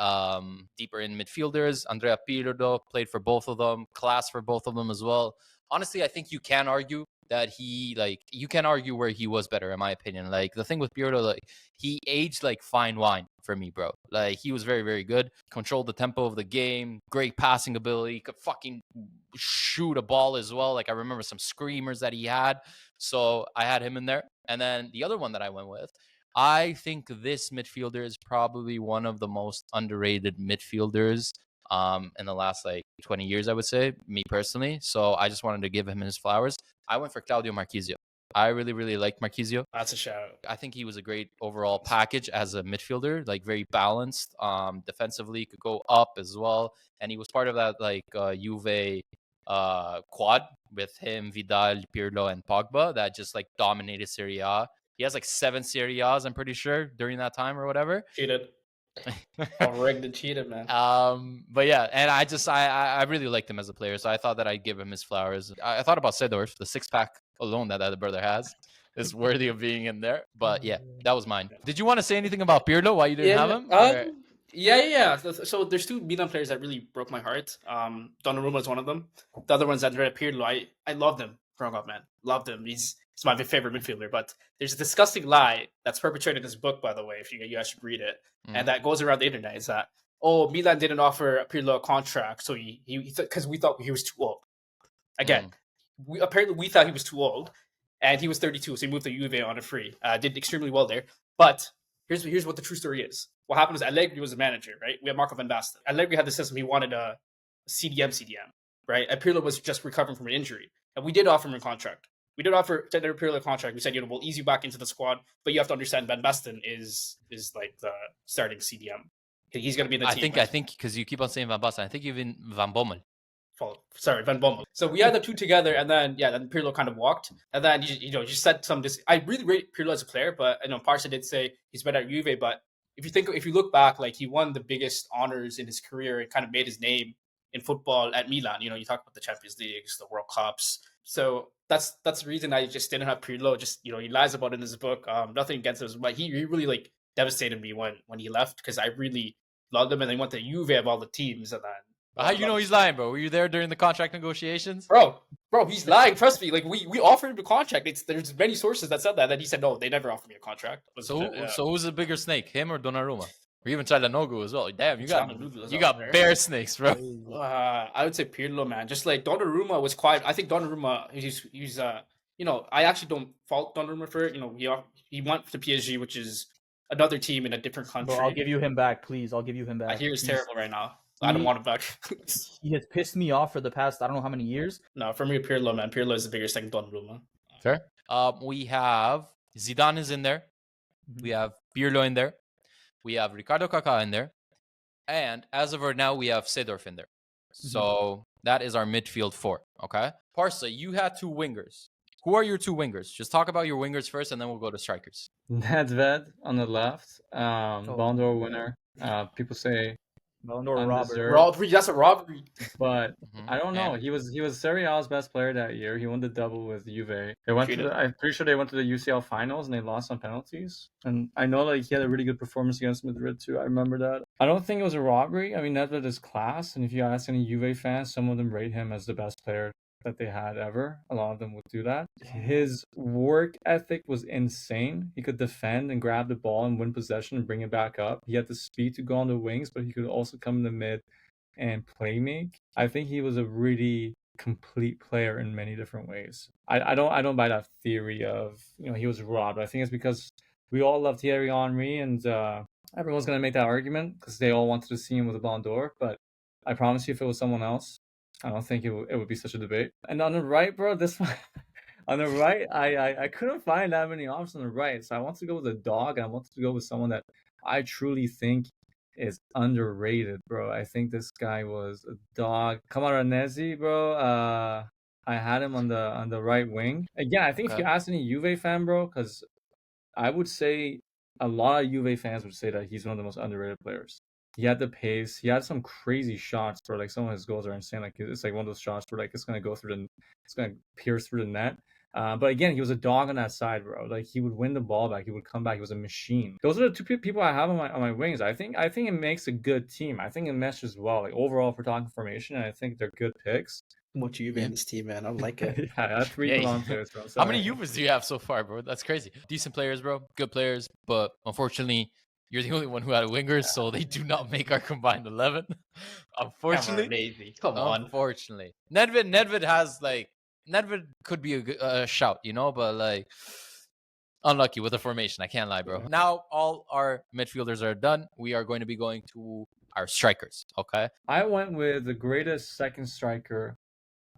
deeper in midfielders. Andrea Pirlo played for both of them, class for both of them as well. Honestly, I think you can argue that you can argue where he was better, in my opinion. Like the thing with Pirlo, like he aged like fine wine for me, bro. Like he was very, very good, controlled the tempo of the game, great passing ability, could fucking shoot a ball as well. Like I remember some screamers that he had. So I had him in there. And then the other one that I went with, I think this midfielder is probably one of the most underrated midfielders in the last like 20 years, I would say, me personally. So I just wanted to give him his flowers. I went for Claudio Marchisio. I really, really liked Marchisio. That's a shout. I think he was a great overall package as a midfielder, like very balanced. Defensively, could go up as well. And he was part of that like Juve quad with him, Vidal, Pirlo, and Pogba that just like dominated Serie A. He has like 7 Serie A's, I'm pretty sure, during that time or whatever. Cheated. Rigged and cheated, man. But yeah, and I really liked him as a player, so I thought that I'd give him his flowers. I thought about Seedorf, the 6-pack alone that the brother has is worthy of being in there. But yeah, that was mine. Did you want to say anything about Pirlo? Why you didn't have him? Yeah. So there's 2 Milan players that really broke my heart. Donnarumma is one of them. The other one's Andrea Pirlo. I loved him. growing up, man. Loved him. He's my favorite midfielder. But there's a disgusting lie that's perpetrated in this book, by the way, if you guys should read it, and that goes around the internet. Is that Milan didn't offer Pirlo a contract, so he because we thought he was too old. Again, we thought he was too old, and he was 32, so he moved to Juve on a free. Did extremely well there. But here's what the true story is. What happened was Allegri was a manager, right? We had Marco van Basten. Allegri had the system. He wanted a CDM, right? And Pirlo was just recovering from an injury. And we did offer him a contract. We did offer Pirlo a contract. We said, we'll ease you back into the squad, but you have to understand Van Basten is like the starting CDM. He's going to be the team. I think because you keep on saying Van Basten, I think even Van Bommel. Van Bommel. So we had the two together, and then Pirlo kind of walked, and then you said some. I really rate Pirlo as a player, but I know Parsa did say he's better at Juve. But if you look back, like he won the biggest honors in his career and kind of made his name in football at Milan. You talk about the Champions Leagues, the World Cups. So that's the reason I just didn't have Pirlo. Just he lies about it in his book. Nothing against him, but he really like devastated me when he left because I really loved him, and they went to Juve of all the teams, and then. How you know he's lying, bro? Were you there during the contract negotiations? Bro, he's lying. Trust me. Like we offered him a contract. There's many sources that said that. Then he said no, they never offered me a contract. So who's the bigger snake, him or Donnarumma? Or even Çalhanoğlu as well. Damn, you got bear snakes, bro. I would say Pirlo, man. Just like Donnarumma was quiet. I think Donnarumma, he's I actually don't fault Donnarumma for it. He went to PSG, which is another team in a different country. Bro, I'll give you him back, please. I'll give you him back. I hear he's terrible right now. I don't want him back. He has pissed me off for the past, I don't know how many years. No, for me, Pirlo, man. Pirlo is the bigger second Donnarumma. Fair. We have Zidane is in there. We have Pirlo in there. We have Ricardo Kaka in there. And as of right now, we have Seedorf in there. So that is our midfield four. Okay. Parsa, you had two wingers. Who are your two wingers? Just talk about your wingers first, and then we'll go to strikers. Nedved on the left. Ballon d'Or winner. People say robbery. That's a robbery. But I don't know. He was Serie A's best player that year. He won the double with Juve. I'm pretty sure they went to the UCL finals and they lost on penalties. And I know like he had a really good performance against Madrid too. I remember that. I don't think it was a robbery. I mean, Nedved is class, and if you ask any Juve fans, some of them rate him as the best player that they had ever. A lot of them would do that. His work ethic was insane. He could defend and grab the ball and win possession and bring it back up. He had the speed to go on the wings, but he could also come in the mid and play make. I think he was a really complete player in many different ways. I don't buy that theory of he was robbed. I think it's because we all love Thierry Henry, and everyone's gonna make that argument because they all wanted to see him with a Ballon d'Or. But I promise you, if it was someone else, I don't think it would be such a debate. And on the right, bro, this one, on the right, I couldn't find that many options on the right. So I want to go with a dog, and I want to go with someone that I truly think is underrated, bro. I think this guy was a dog. Camoranesi, bro. I had him on the right wing. Again, I think if you ask any Juve fan, bro, because I would say a lot of Juve fans would say that he's one of the most underrated players. He had the pace. He had some crazy shots, bro. Like some of his goals are insane. Like it's like one of those shots where like it's gonna pierce through the net. But again, he was a dog on that side, bro. Like he would win the ball back. He would come back. He was a machine. Those are the two people I have on my wings. I think it makes a good team. I think it meshes well. Like overall, if we're talking formation, I think they're good picks. Much Juve in this team, man. I like it. Yeah, that's three players, bro. How many Juves do you have so far, bro? That's crazy. Decent players, bro. Good players, but unfortunately, you're the only one who had wingers, so they do not make our combined 11. Unfortunately. Come on. Unfortunately. Nedved could be a shout, but like unlucky with the formation. I can't lie, bro. Now all our midfielders are done. We are going to be going to our strikers, okay? I went with the greatest second striker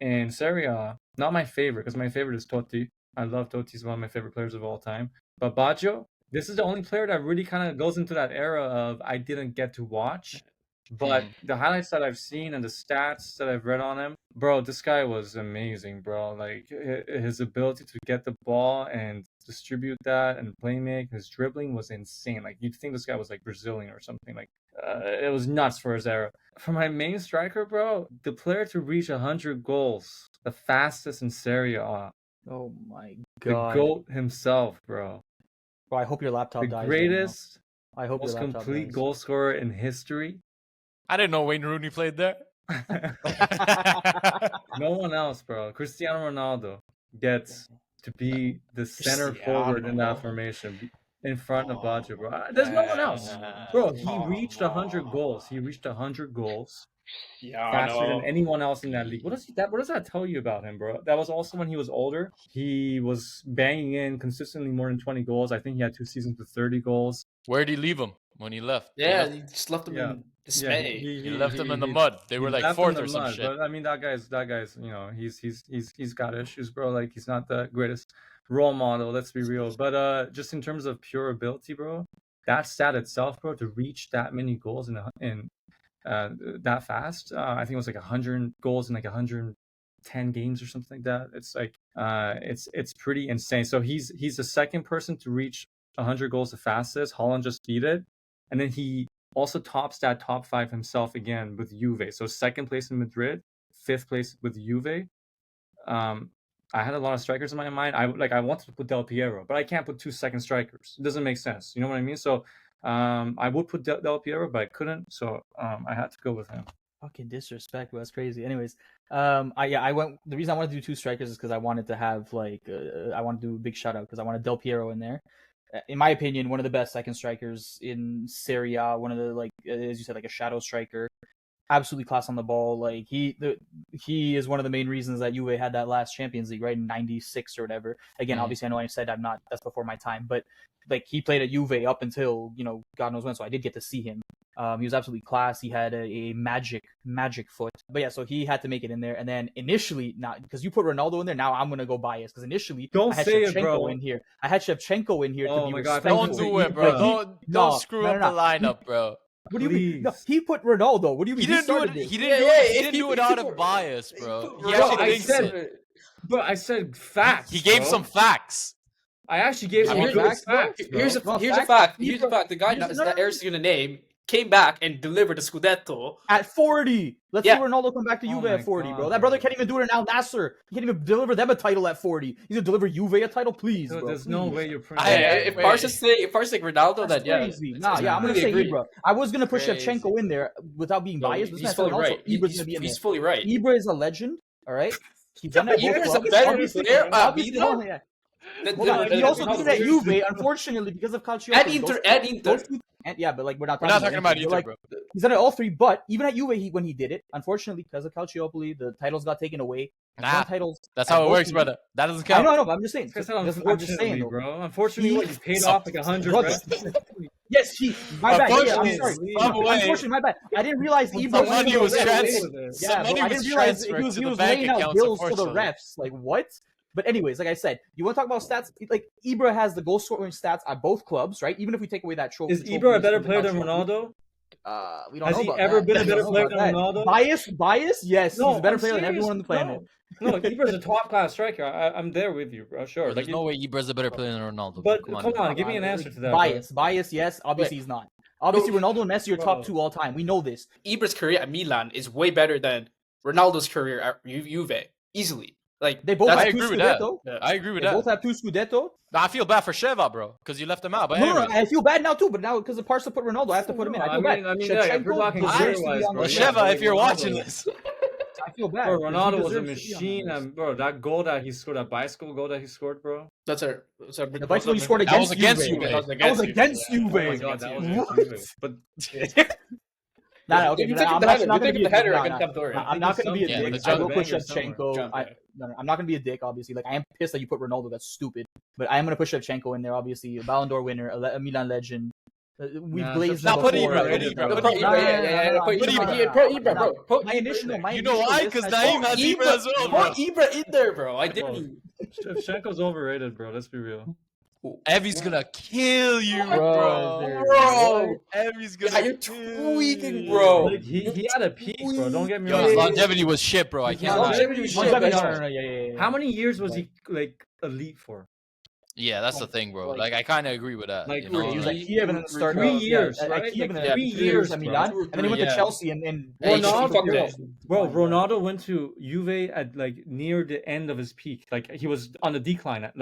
in Serie A. Not my favorite, because my favorite is Totti. I love Totti. He's one of my favorite players of all time. But Baggio, this is the only player that really kind of goes into that era of I didn't get to watch. But the highlights that I've seen and the stats that I've read on him, bro, this guy was amazing, bro. Like his ability to get the ball and distribute that and play make, his dribbling was insane. Like you'd think this guy was like Brazilian or something. Like it was nuts for his era. For my main striker, bro, the player to reach 100 goals, the fastest in Serie A. Oh my god. The GOAT himself, bro. Bro, I hope your laptop dies. The greatest, I hope most complete goal scorer in history. I didn't know Wayne Rooney played there. No one else, bro. Cristiano Ronaldo. gets to be the center forward in that formation in front of Baggio, bro. There's no one else. Bro, he reached 100 goals. He reached 100 goals faster than anyone else in that league. What does that tell you about him, bro? That was also when he was older. He was banging in consistently more than 20 goals. I think he had 2 seasons with 30 goals. Where did he leave him when he left? Yeah, he just left him in dismay. He left him in the mud. They were like fourth or some shit. But I mean, that guy's, you know, he's got issues, bro. Like, he's not the greatest role model. Let's be real. But just in terms of pure ability, bro, that stat itself, bro, to reach that many goals in that fast, I think it was like 100 goals in like 110 games or something like that. It's like it's pretty insane. So he's the second person to reach 100 goals the fastest. Holland just beat it, and then he also tops that top 5 himself again with Juve. So second place in Madrid, 5th place with Juve. I had a lot of strikers in my mind. I wanted to put delpiero, but I can't put 2 second strikers. It doesn't make sense. You know what I mean? So I would put delpiero, but I couldn't. So I had to go with him. Fucking disrespect, bro. That's crazy. Anyways, I went. The reason I wanted to do 2 strikers is because I wanted to have I want to do a big shout out because I wanted Del Piero in there. In my opinion, one of the best second strikers in Seria A. One of the as you said, like a shadow striker. Absolutely class on the ball. Like he is one of the main reasons that Juve had that last Champions League, right, in '96 or whatever. Again, obviously I know I said that's before my time, but like he played at Juve up until God knows when. So I did get to see him. He was absolutely class. He had a magic foot. But yeah, so he had to make it in there. And then initially, not because you put Ronaldo in there, now I'm gonna go biased because initially I had Shevchenko in here. I had Shevchenko in here to be respectful. Don't do it, bro. Don't screw up the lineup, bro. What do you mean? No, he put Ronaldo. What do you mean? He didn't do it out of bias, bro. I said facts. He gave some facts. I actually gave some facts. Here's a fact. The guy that Eric's gonna name came back and delivered the Scudetto at 40. Let's see Ronaldo come back to Juve at 40, bro. That brother can't even do it in Al Nassr. He can't even deliver them a title at 40. He's gonna deliver Juve a title, please, bro. There's no way you're. If Barca's like Ronaldo, then crazy. I'm gonna say Ibra. I was gonna put Shevchenko in there without being biased. He's fully right. He's fully right. Ibra is a legend. All right. He's done that. Ibra's a better player. He also did it at Juve, unfortunately, because of Calcio. At Inter. But like we're not talking about Inter, bro. He's done it all 3, but even at Juve, when he did it, unfortunately, because of Calciopoli, the titles got taken away. That's how it works, brother. That doesn't count. I know, but I'm just saying. I'm just saying, bro. Unfortunately, he paid off like 100. Yes, my bad. I'm sorry. Unfortunately, my bad. I didn't realize Ibra money was transferred. Yeah, but I didn't realize he was laying out bills for the refs. Like what? But anyways, like I said, you want to talk about stats? Like Ibra has the goal scoring stats at both clubs, right? Even if we take away that trophy. Is Ibra a better player than Ronaldo? We don't Has know he about ever that. been a better player than Ronaldo? Bias? Yes. No, he's a better player than everyone on the planet. No, Ibra's a top class striker. I'm there with you, bro. Sure. There's no way Ibra's a better player than Ronaldo. But come on, give me an answer to that. Bias, yes. Obviously, he's not. Obviously, Ronaldo and Messi are top 2 all time. We know this. Ibra's career at Milan is way better than Ronaldo's career at Juve. Easily. Like they both have 2 Scudetto. I agree with that. They both have 2 Scudetto. I feel bad for Sheva, bro, because you left him out. But no, I feel bad now too. But now because the Parsa put Ronaldo, I have to put him in. I feel bad. Sheva, if you're watching this, I feel bad. Bro, Ronaldo was a machine, and bro, that goal that he scored, that bicycle goal that he scored, bro. The bicycle he scored against Juve. That was against Juve. Oh my god, that was against Juve. But. Okay. I'm not going to be a dick. I'm not going to be a dick. I will push Shevchenko. I'm not going to be a dick, obviously. Like I am pissed that you put Ronaldo. That's stupid. But I am going to push Shevchenko in there, obviously. A Ballon d'Or winner, a Milan legend. We've blazed him before. Put my initial. You know why? Because Naeem has Ibra as well, bro. Put Ibra in there, bro. I didn't. Shevchenko's overrated, bro. Let's be real. Evie's gonna kill you, bro. Evie's gonna. You're tweaking, bro. Like, he had a peak, bro. Don't get me wrong. His longevity was shit, bro. I can't lie. How many years was he like elite for? Yeah, that's the thing, bro. Like I kind of agree with that. Like, he was like Kiev and then started 3 years, right? Kiev and then 3 years at Milan, and then he went to Chelsea and Ronaldo went to Juve at like near the end of his peak. Like he was on the decline at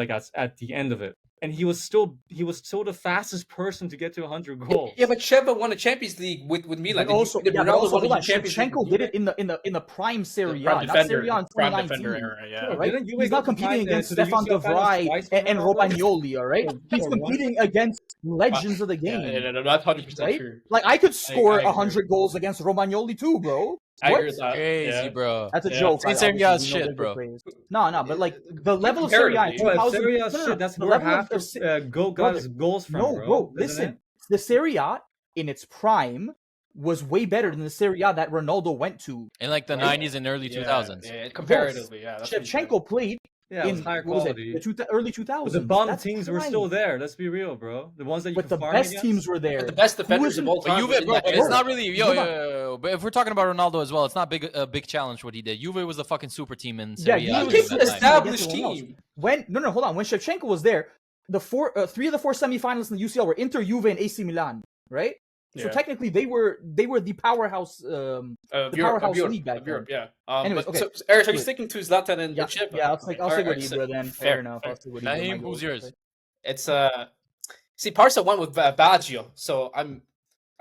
the end of it. and he was still the fastest person to get to 100 goals. Yeah, but Sheva won a Champions League with Milan. But also, Did but Ronaldo also, win hold a on. Champions League Shevchenko with did Juve? it in the prime Serie A, Prime not defender, Serie A in prime 2019. defender era, yeah. Right? Didn't Juve He's go not to competing the against UCL Stefan de finals Vrij twice with and Ronaldo? Romagnoli, all right? He's Or competing against legends of the game. Yeah, no, that's 100% Right? true. Like I could score I agree. 100 goals against Romagnoli too, bro. I What? agree with that. Crazy, yeah. bro. That's a Yeah. joke. It's Serie A obviously, we know shit, they're good bro. players. No, but like the level of Serie A in Comparatively. Bro, if 2000. Serie A no, shit, that's the where level half of got his goals from, no, bro. bro. Isn't Listen, it? the Serie A in its prime was way better than the Serie A that Ronaldo went to. In like the Right? 90s and early Yeah, 2000s. yeah, comparatively, yeah. That's what he said. Shevchenko played Yeah, it was in higher what was it, quality. the early 2000s. But the bum That's teams were prime. still there. Let's be real, bro. The ones that you But the can farm best against. teams were there. But the best defenders was of in- all But time. Juve, bro, in that but it's era. not really Hold on. But if we're talking about Ronaldo as well, it's not a big challenge what he did. Juve was the fucking super team in Yeah, Serie A. Juve during was It's that an the time. established against everyone team. When hold on. When Shevchenko was there, the three of the four semifinalists in the UCL were Inter, Juve, and AC Milan, right? So Yeah. technically, they were the powerhouse. The powerhouse league back of Europe, then. yeah. Anyways, but okay. So, Eric, are you Good. sticking to Zlatan and Yeah, Sheva? yeah. I'll stick with Ibra then. Fair enough. I'll stick with Ibra. Naeem, My who's goals, yours? okay. It's see, Parsa went with Baggio, so I'm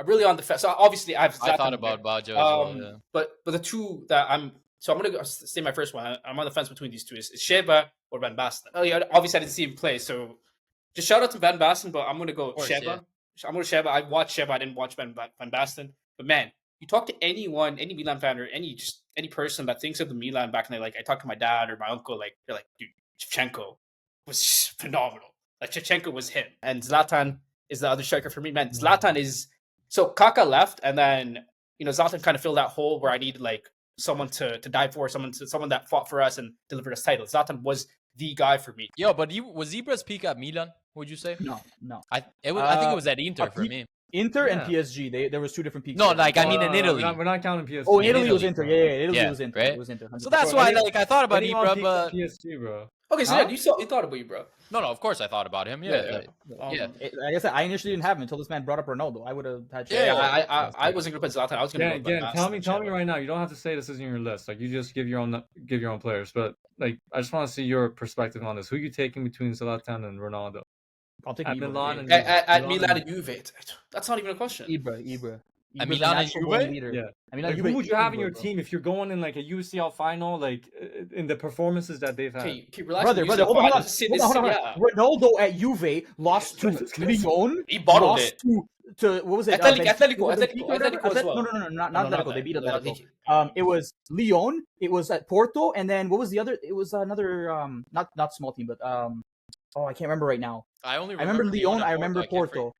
really on the fence. So obviously, I have Zlatan I thought there. about Baggio as well. Yeah. But the two that I'm gonna say my first one. I'm on the fence between these two. Is Sheva or Van Basten? Oh yeah, obviously I didn't see him play, so just shout out to Van Basten. But I'm gonna go course, Sheva. yeah. I'm gonna Sheva. I watched Sheva. I didn't watch Van Basten. But man, you talk to anyone, any Milan fan or any person that thinks of the Milan back in the like. I talk to my dad or my uncle. Like they're like, dude, Shevchenko was just phenomenal. Like Shevchenko was him, and Zlatan is the other striker for me. Man, Zlatan is so Kaka left, and then Zlatan kind of filled that hole where I needed like someone to die for, someone that fought for us and delivered us titles. Zlatan was the guy for me. Yo, but was Ibra's peak at Milan? Would you say? No. I think it was at Inter for me. Inter and Yeah. PSG. There was two different peaks. No, there. like I mean in Italy. We're not counting PSG. Oh, in in Italy it was Italy. Inter. Yeah, Italy Yeah, was Inter. right? It was Inter. So that's Bro, why any- like I thought about Anyone Ibra, peaked but at PSG, bro. Okay, so Huh? yeah, you thought about you, bro. no, of course I thought about him. Yeah. Yeah. Like I said, I initially didn't have him until this man brought up Ronaldo. I would have had. Yeah, Yeah, I wasn't gonna put Zlatan. I was gonna Again, go with Van Basten tell and me Sheva. right now. You don't have to say this isn't your list. Like you just give your own players. But like I just want to see your perspective on this. Who you taking between Zlatan and Ronaldo? I'll take At Ibra. Milan and At Milan Milan and Juve. That's not even a question. Ibra. At Ibra's Milan the and natural Juve? born leader. Yeah. I mean, Like, Juve, who would you have in your bro. team if you're going in like a UCL final, like in the performances that they've had? Okay, relax. Brother, hold on. Ronaldo at Juve lost to Lyon. He bottled lost it. to what was it? Atletico as No, well. not Atletico. They beat Atletico. It was Lyon. It was at Porto, and then what was the other? It was another not small team, but oh, I can't remember right now. I remember Lyon. I remember I can't Porto.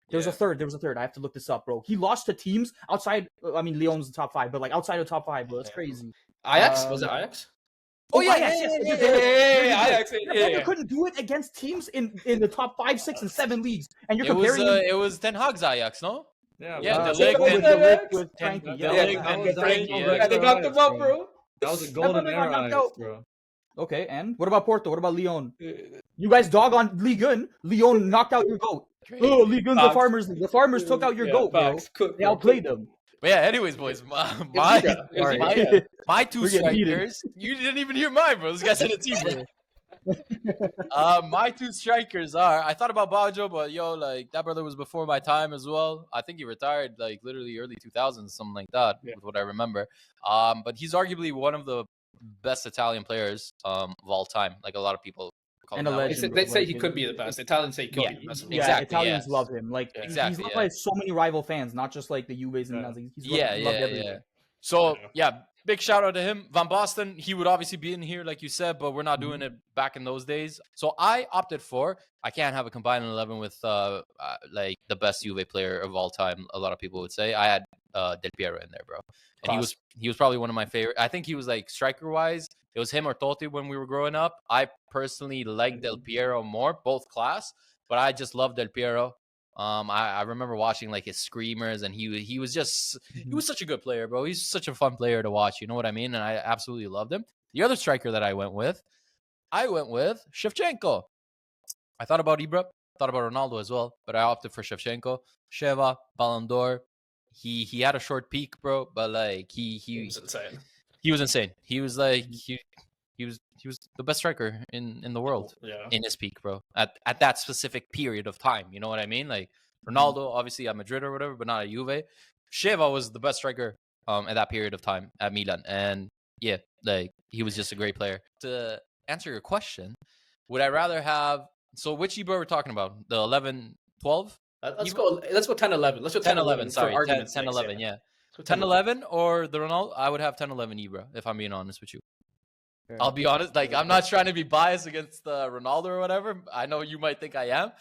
There was a third. I have to look this up, bro. He lost to teams outside. I mean, Lyon's the top 5, but like outside of top 5, bro. That's crazy. Ajax? Was it Ajax? Oh yeah, Ajax. You couldn't do it against teams in the top 5, 6, and 7 leagues, and you're It was comparing. it was Ten Hag's Ajax, no? Yeah, Yeah, bro. the leg with and- with Frankie. and- Yeah, the leg yeah. and that was Frankie, no yeah. regular They knocked him Ajax, out, bro. bro. That was a golden Everyone got era, knocked Ajax, out. bro. Okay, and what about Porto? What about Lyon? You guys dog on Ligue 1. Lyon knocked out your goat. Oh, Ligue 1's the Facts. farmers league. The farmers took out your goat, bro. They outplayed them. But yeah, anyways, boys, my two We're getting heated. strikers. You didn't even hear mine, bro. This guy said it's you. My two strikers are. I thought about Baggio, but yo, like that brother was before my time as well. I think he retired like literally early 2000s, something like that, with what I remember. But he's arguably one of the best Italian players of all time. Like a lot of people call And him a that way. legend. They say he could be the best. Italians say he could Yeah. be the best. Yeah, Exactly, Italians yes. love him. Like Exactly, he's loved yeah. by so many rival fans, not just like the Juves and Yeah. He's Yeah, loved yeah. everywhere. So yeah, big shout out to him. Van Basten, he would obviously be in here, like you said, but we're not Mm-hmm. doing it back in those days. So I opted for I can't have a combined 11 with like the best Juve player of all time. A lot of people would say I had Del Piero in there, bro, and he was probably one of my favorite. I think he was like striker wise. It was him or Totti when we were growing up. I personally like Del Piero more, both class, but I just love Del Piero. I remember watching like his screamers, and he was such a good player, bro. He's such a fun player to watch. You know what I mean? And I absolutely loved him. The other striker that I went with Shevchenko. I thought about Ibra, thought about Ronaldo as well, but I opted for Shevchenko. Sheva, Ballon d'Or. He had a short peak, bro, but like he was insane. he was insane. He was like he the best striker in the world Yeah. in his peak, bro. At that specific period of time, you know what I mean? Like Ronaldo, obviously at Madrid or whatever, but not at Juve. Sheva was the best striker at that period of time at Milan, and yeah, like he was just a great player. To answer your question, would I rather have? So which Ibra we're talking about? The 11, 12? Let's go 10-11. Let's go 10-11. 10-11. Sorry, 10-11. Yeah. 10-11 or the Ronaldo? I would have 10-11 Ibra, if I'm being honest with you. I'll be honest. Like, I'm not trying to be biased against Ronaldo or whatever. I know you might think I am,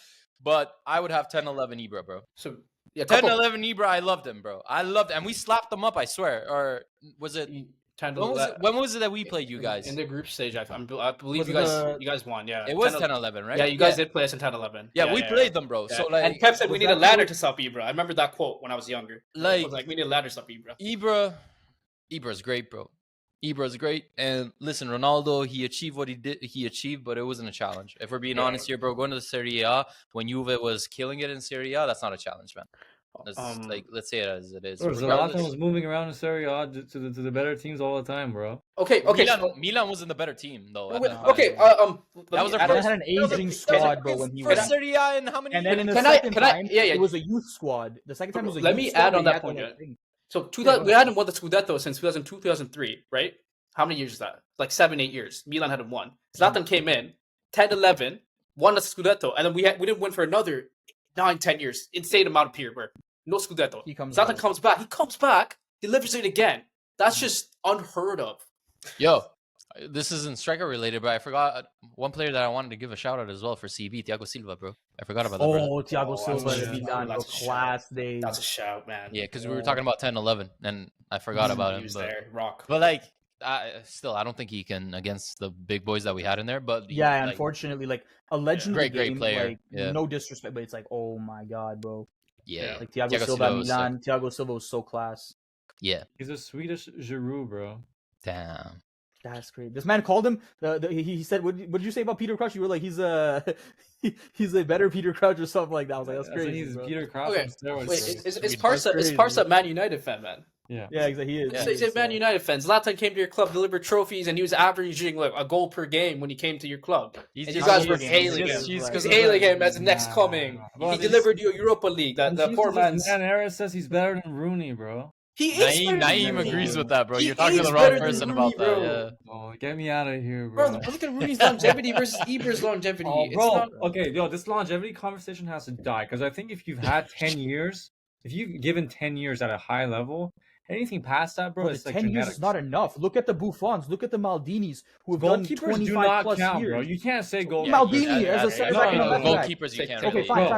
but I would have 10-11 Ibra, bro. So, yeah, 10-11 Ibra, I loved him, bro. I loved, and we slapped them up, I swear. Or was it? 10 When was it that we played you guys? in the group stage? I believe Was you it guys you guys won. Yeah, It was 10-11, right? Yeah, you guys did play us in 10-11. Yeah, we played them, bro. Yeah. So like, and Kev said we was need a that ladder the- to stop Ibra. I remember that quote when I was younger. It was like we need a ladder to stop Ibra. Ibra's great, bro. Ibra's great. And listen, Ronaldo, he achieved what he achieved, but it wasn't a challenge. If we're being honest here, bro, going to the Serie A when Juve was killing it in Serie A, that's not a challenge, man. That's like, let's say it as it is. Bro, Regardless- Zlatan was moving around in Serie A to the better teams all the time, bro. Okay. Milan wasn't the better team, though. Wait, at the okay. time. That was was our Milan first- had an aging squad, bro. When he First was, Serie A in how many and then in years? the Can I- second can I- time, yeah. it was a youth squad. The second time was a Let youth me squad. add on they that had point, the yeah. thing. So we hadn't won the Scudetto since 2002, 2003, right? How many years is that? Like 7-8 years. Milan hadn't won. Zlatan came in 10-11, won the Scudetto, and then we didn't win for another 9-10 years. Insane amount of period where no Scudetto. Zlatan comes back. He comes back, delivers it again. That's just unheard of. Yo, this isn't striker related, but I forgot one player that I wanted to give a shout out as well for CB, Thiago Silva, bro. I forgot about that. Bro. Oh, Thiago Silva, that's a Milan, shout. bro, That's a class days. That's a shout, man. Yeah, because we were talking about 10-11, and I forgot about He him. was But, there. Rock. but like, still, I don't think he can against the big boys that we had in there. But Yeah, like, unfortunately, like a legend. Great, of the great game, player. Like, Yeah. no disrespect, but it's like, oh my god, bro. yeah, Like Thiago Thiago Silva, Silva was Milan. Thiago Silva was so class. yeah. He's a Swedish Giroud, bro. Damn. That's great. This man called him. He said, "What did you say about Peter Crouch?" You were like, "He's a he's a better Peter Crouch or something like that." I was like, "That's crazy." He's bro. Peter Crouch Okay, on steroids, Wait, bro. is Parsa Man United fan, man? Yeah. Yeah, exactly. He is. Yeah. He's a Man United fan. Zlatan came to your club, delivered trophies, and he was averaging like a goal per game when he came to your club. He's And you just- guys were he's hailing just- him. he's He's because He's of the- hailing him as the next Nah, coming. bro, He this- delivered you a Europa League. That the poor man's. Man, Aris says he's better than Rooney, bro. He is better than Naeem Rooney. agrees with that, bro. He You're talking to is the wrong better than person Rooney, about that. bro. Yeah. Oh, get me out of here, Bro, bro. look at Rooney's longevity versus Ibra's longevity. Oh, It's bro. not- Okay, yo, this longevity conversation has to die because I think if you've had 10 years, if you've given 10 years at a high level, anything past that, bro, Bro, it's the like 10 years genetics. is not enough. Look at the Buffons. Look at the Maldinis who have done Goalkeepers 25 do not plus count, years. bro. You can't say goalkeepers. Maldini as a center back and a left back. Goalkeepers, you can't. Okay, really. fine.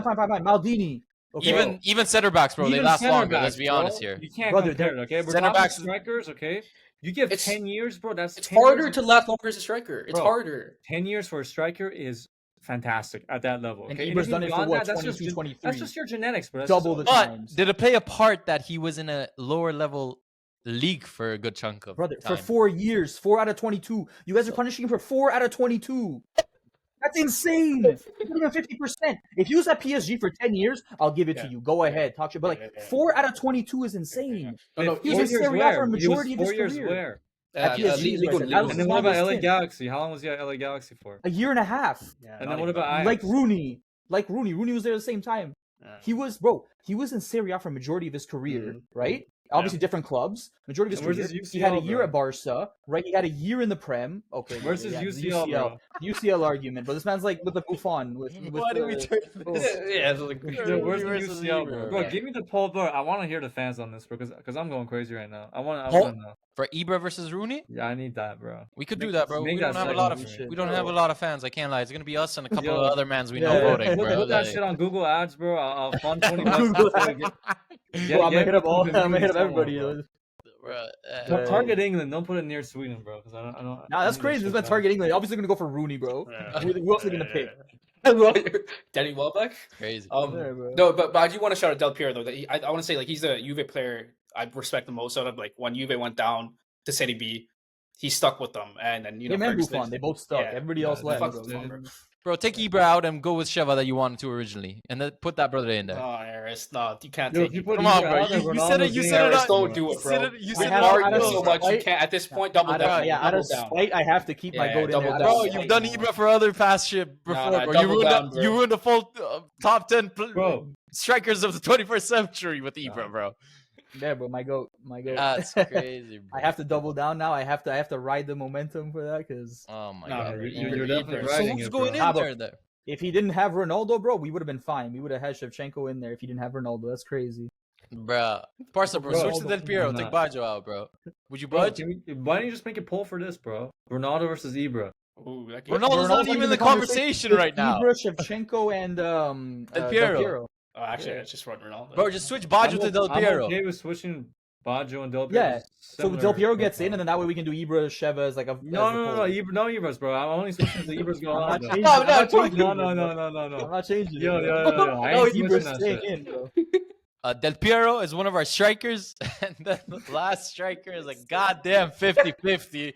Maldini. Okay. Even center backs, bro. They Even last center longer. backs, Let's be bro. honest here. You can't Brother, compare it, okay? We're center talking backs- strikers, okay? You give It's- 10 years, bro. That's It's 10 harder years. to last longer as a striker. It's Bro. harder. 10 years for a striker is fantastic at that level. And Okay? Ibra's if done you've it for gone what, that, that's 22, just 23. That's just your genetics, bro. That's Double just the all- times. But did it play a part that he was in a lower level league for a good chunk of Brother, time? for 4 years, 4 out of 22. You guys are punishing him for 4 out of 22. That's insane. Not even 50%. If you was at PSG for 10 years, I'll give it to you. Go ahead, talk shit. But like 4 out of 22 is insane. No, He was 4 in years Serie A where? for a He was majority of his 4 years career. where? At PSG, Ligue right? 1, That was And then his what about longest LA stint. Galaxy? How long was he at LA Galaxy for? A year and a half. And then what about Like Ajax? Rooney. Rooney was there at the same time. He was in Serie A for a majority of his career, right? Obviously different clubs. Majority of And his where's career. his He had a UCL, year bro? at Barca, right? He had a year in the Prem. Okay. Where's his UCL, bro? UCL argument, but this man's like with the Buffon. With Why did we turn this? Yeah, it's like, Yo, where's the versus UCL, Ibra, bro? bro. Bro, give me the poll, bro. I want to hear the fans on this, bro, because I'm going crazy right now. I want Poll? to know. For Ibra versus Rooney? Yeah, I need that, bro. We could do Make- that, bro. make We that don't have a lot of segment, we don't have a lot of fans. I can't lie. It's gonna be us and a couple Yo. of other mans we Yeah. know voting, Put bro. Put that Like- shit on Google Ads, bro. I'll fund 20 Google bucks. Ads. Bro, I'm gonna hit up all. I'm gonna hit up everybody. Bro, Don't target England. Don't put it near Sweden, bro. Because I don't. Nah, that's crazy. This man targeting. Like, obviously gonna go for Rooney, bro. Who else are they gonna pick? Danny Welbeck. crazy. Yeah, bro. No, but I do want to shout out Del Piero though. That I want to say like he's a Juve player I respect the most out of. Like when Juve went down to Serie B, he stuck with them, and then Him and Buffon, they both stuck. Yeah. Everybody else Yeah, left. fuck bro. Buffon, bro. Bro, take Ibra out and go with Sheva that you wanted to originally, and then put that brother in there. No, Aris, no, you can't Yo, take if you it. put Come on, Ibra bro. out, then You said it. Ronaldo's You getting said it. Aris, out, don't bro. do it, bro. You We've said been it. arguing out of so much. You spite- can't at this point. Double down. Yeah, out of Double down. spite, I have to keep my Yeah, goat in double there. down. Bro, you've done Ibra for other past shit before, Nah, bro. double down, bro. You ruined the full top 10 Bro. strikers of the 21st century with Ibra, bro. Yeah, bro, my goat. That's crazy, bro. I have to double down now. I have to ride the momentum for that because Oh my Nah, god. bro, You're definitely So So riding who's it, going bro. in there? if he didn't have Ronaldo, bro, we would have been fine. We would have had Shevchenko in there if he didn't have Ronaldo. That's crazy. Bruh. Parsa, bro, Bro, switch to Del Piero. nah. Take Baggio out, bro. Would you Bro, budge? why don't you just make a poll for this, bro? Ronaldo versus Ibra. Ooh, that Ronaldo's not even in the conversation right now. Ibra, Shevchenko, and Del Piero. Oh, actually, let's just run Ronaldo. Bro, just switch Baggio to Del Piero. I'm okay with switching Baggio and Del Piero. Yeah. So Del Piero gets in, and then that way we can do Ibra, Sheva as like a No, as a no, poll. no, Ibra, no Ibras, bro. I'm only switching to Ibra's going on. changing- No, I'm not no, changing No, it, no, bro. no, no, no, I'm no. not changing it. Yo, bro. yo, yo, yo. I No, ain't switching Ibra's that staying shit. in, bro. Del Piero is one of our strikers, and then the last striker is a goddamn 50-50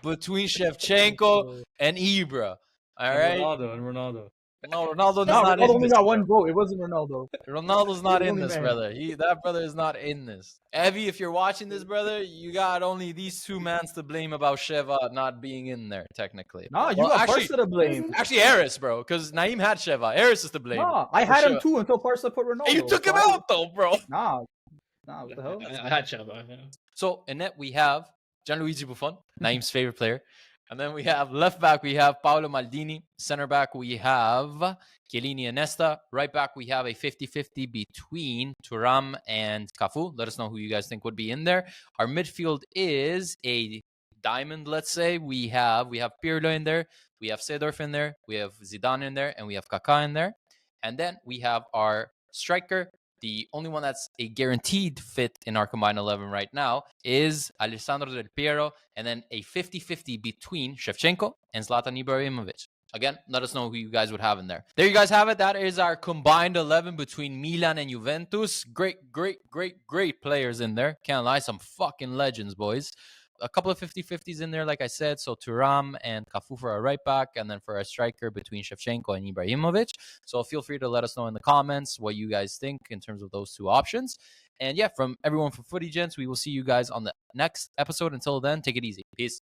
between Shevchenko and Ibra. All right? And Ronaldo. No, Ronaldo's No, not Ronaldo in only this. got one vote. It wasn't Ronaldo. Ronaldo's not He's in the this, only man. brother. That brother is not in this. Evie, if you're watching this, brother, you got only these two mans to blame about Sheva not being in there, technically. Nah, you Well, got actually, Parsa to blame. Actually, Eris, bro, because Naeem had Sheva. Eris is to blame. Nah, I for had him Sheva. too until Parsa put Ronaldo. Hey, you took So him out, though, bro. Nah, what the hell? I had Chaba. Yeah. So, in net, we have Gianluigi Buffon, Naeem's favorite player. And then we have left back, we have Paolo Maldini. Center back, we have chiellini and Nesta. Right back, we have a 50-50 between Thuram and Cafu. Let us know who you guys think would be in there. Our midfield is a diamond, let's say. We have Pirlo in there. We have Seedorf in there. We have Zidane in there. And we have Kaka in there. And then we have our striker. The only one that's a guaranteed fit in our combined 11 right now is Alessandro Del Piero, and then a 50-50 between Shevchenko and Zlatan Ibrahimovic. Again, let us know who you guys would have in there. There you guys have it. That is our combined 11 between Milan and Juventus. Great players in there. Can't lie, some fucking legends, boys. A couple of 50-50s in there, like I said. So Thuram and Cafu for our right back, and then for our striker between Shevchenko and Ibrahimovic. So feel free to let us know in the comments what you guys think in terms of those two options. And yeah, from everyone from Footy Gents, we will see you guys on the next episode. Until then, take it easy. Peace.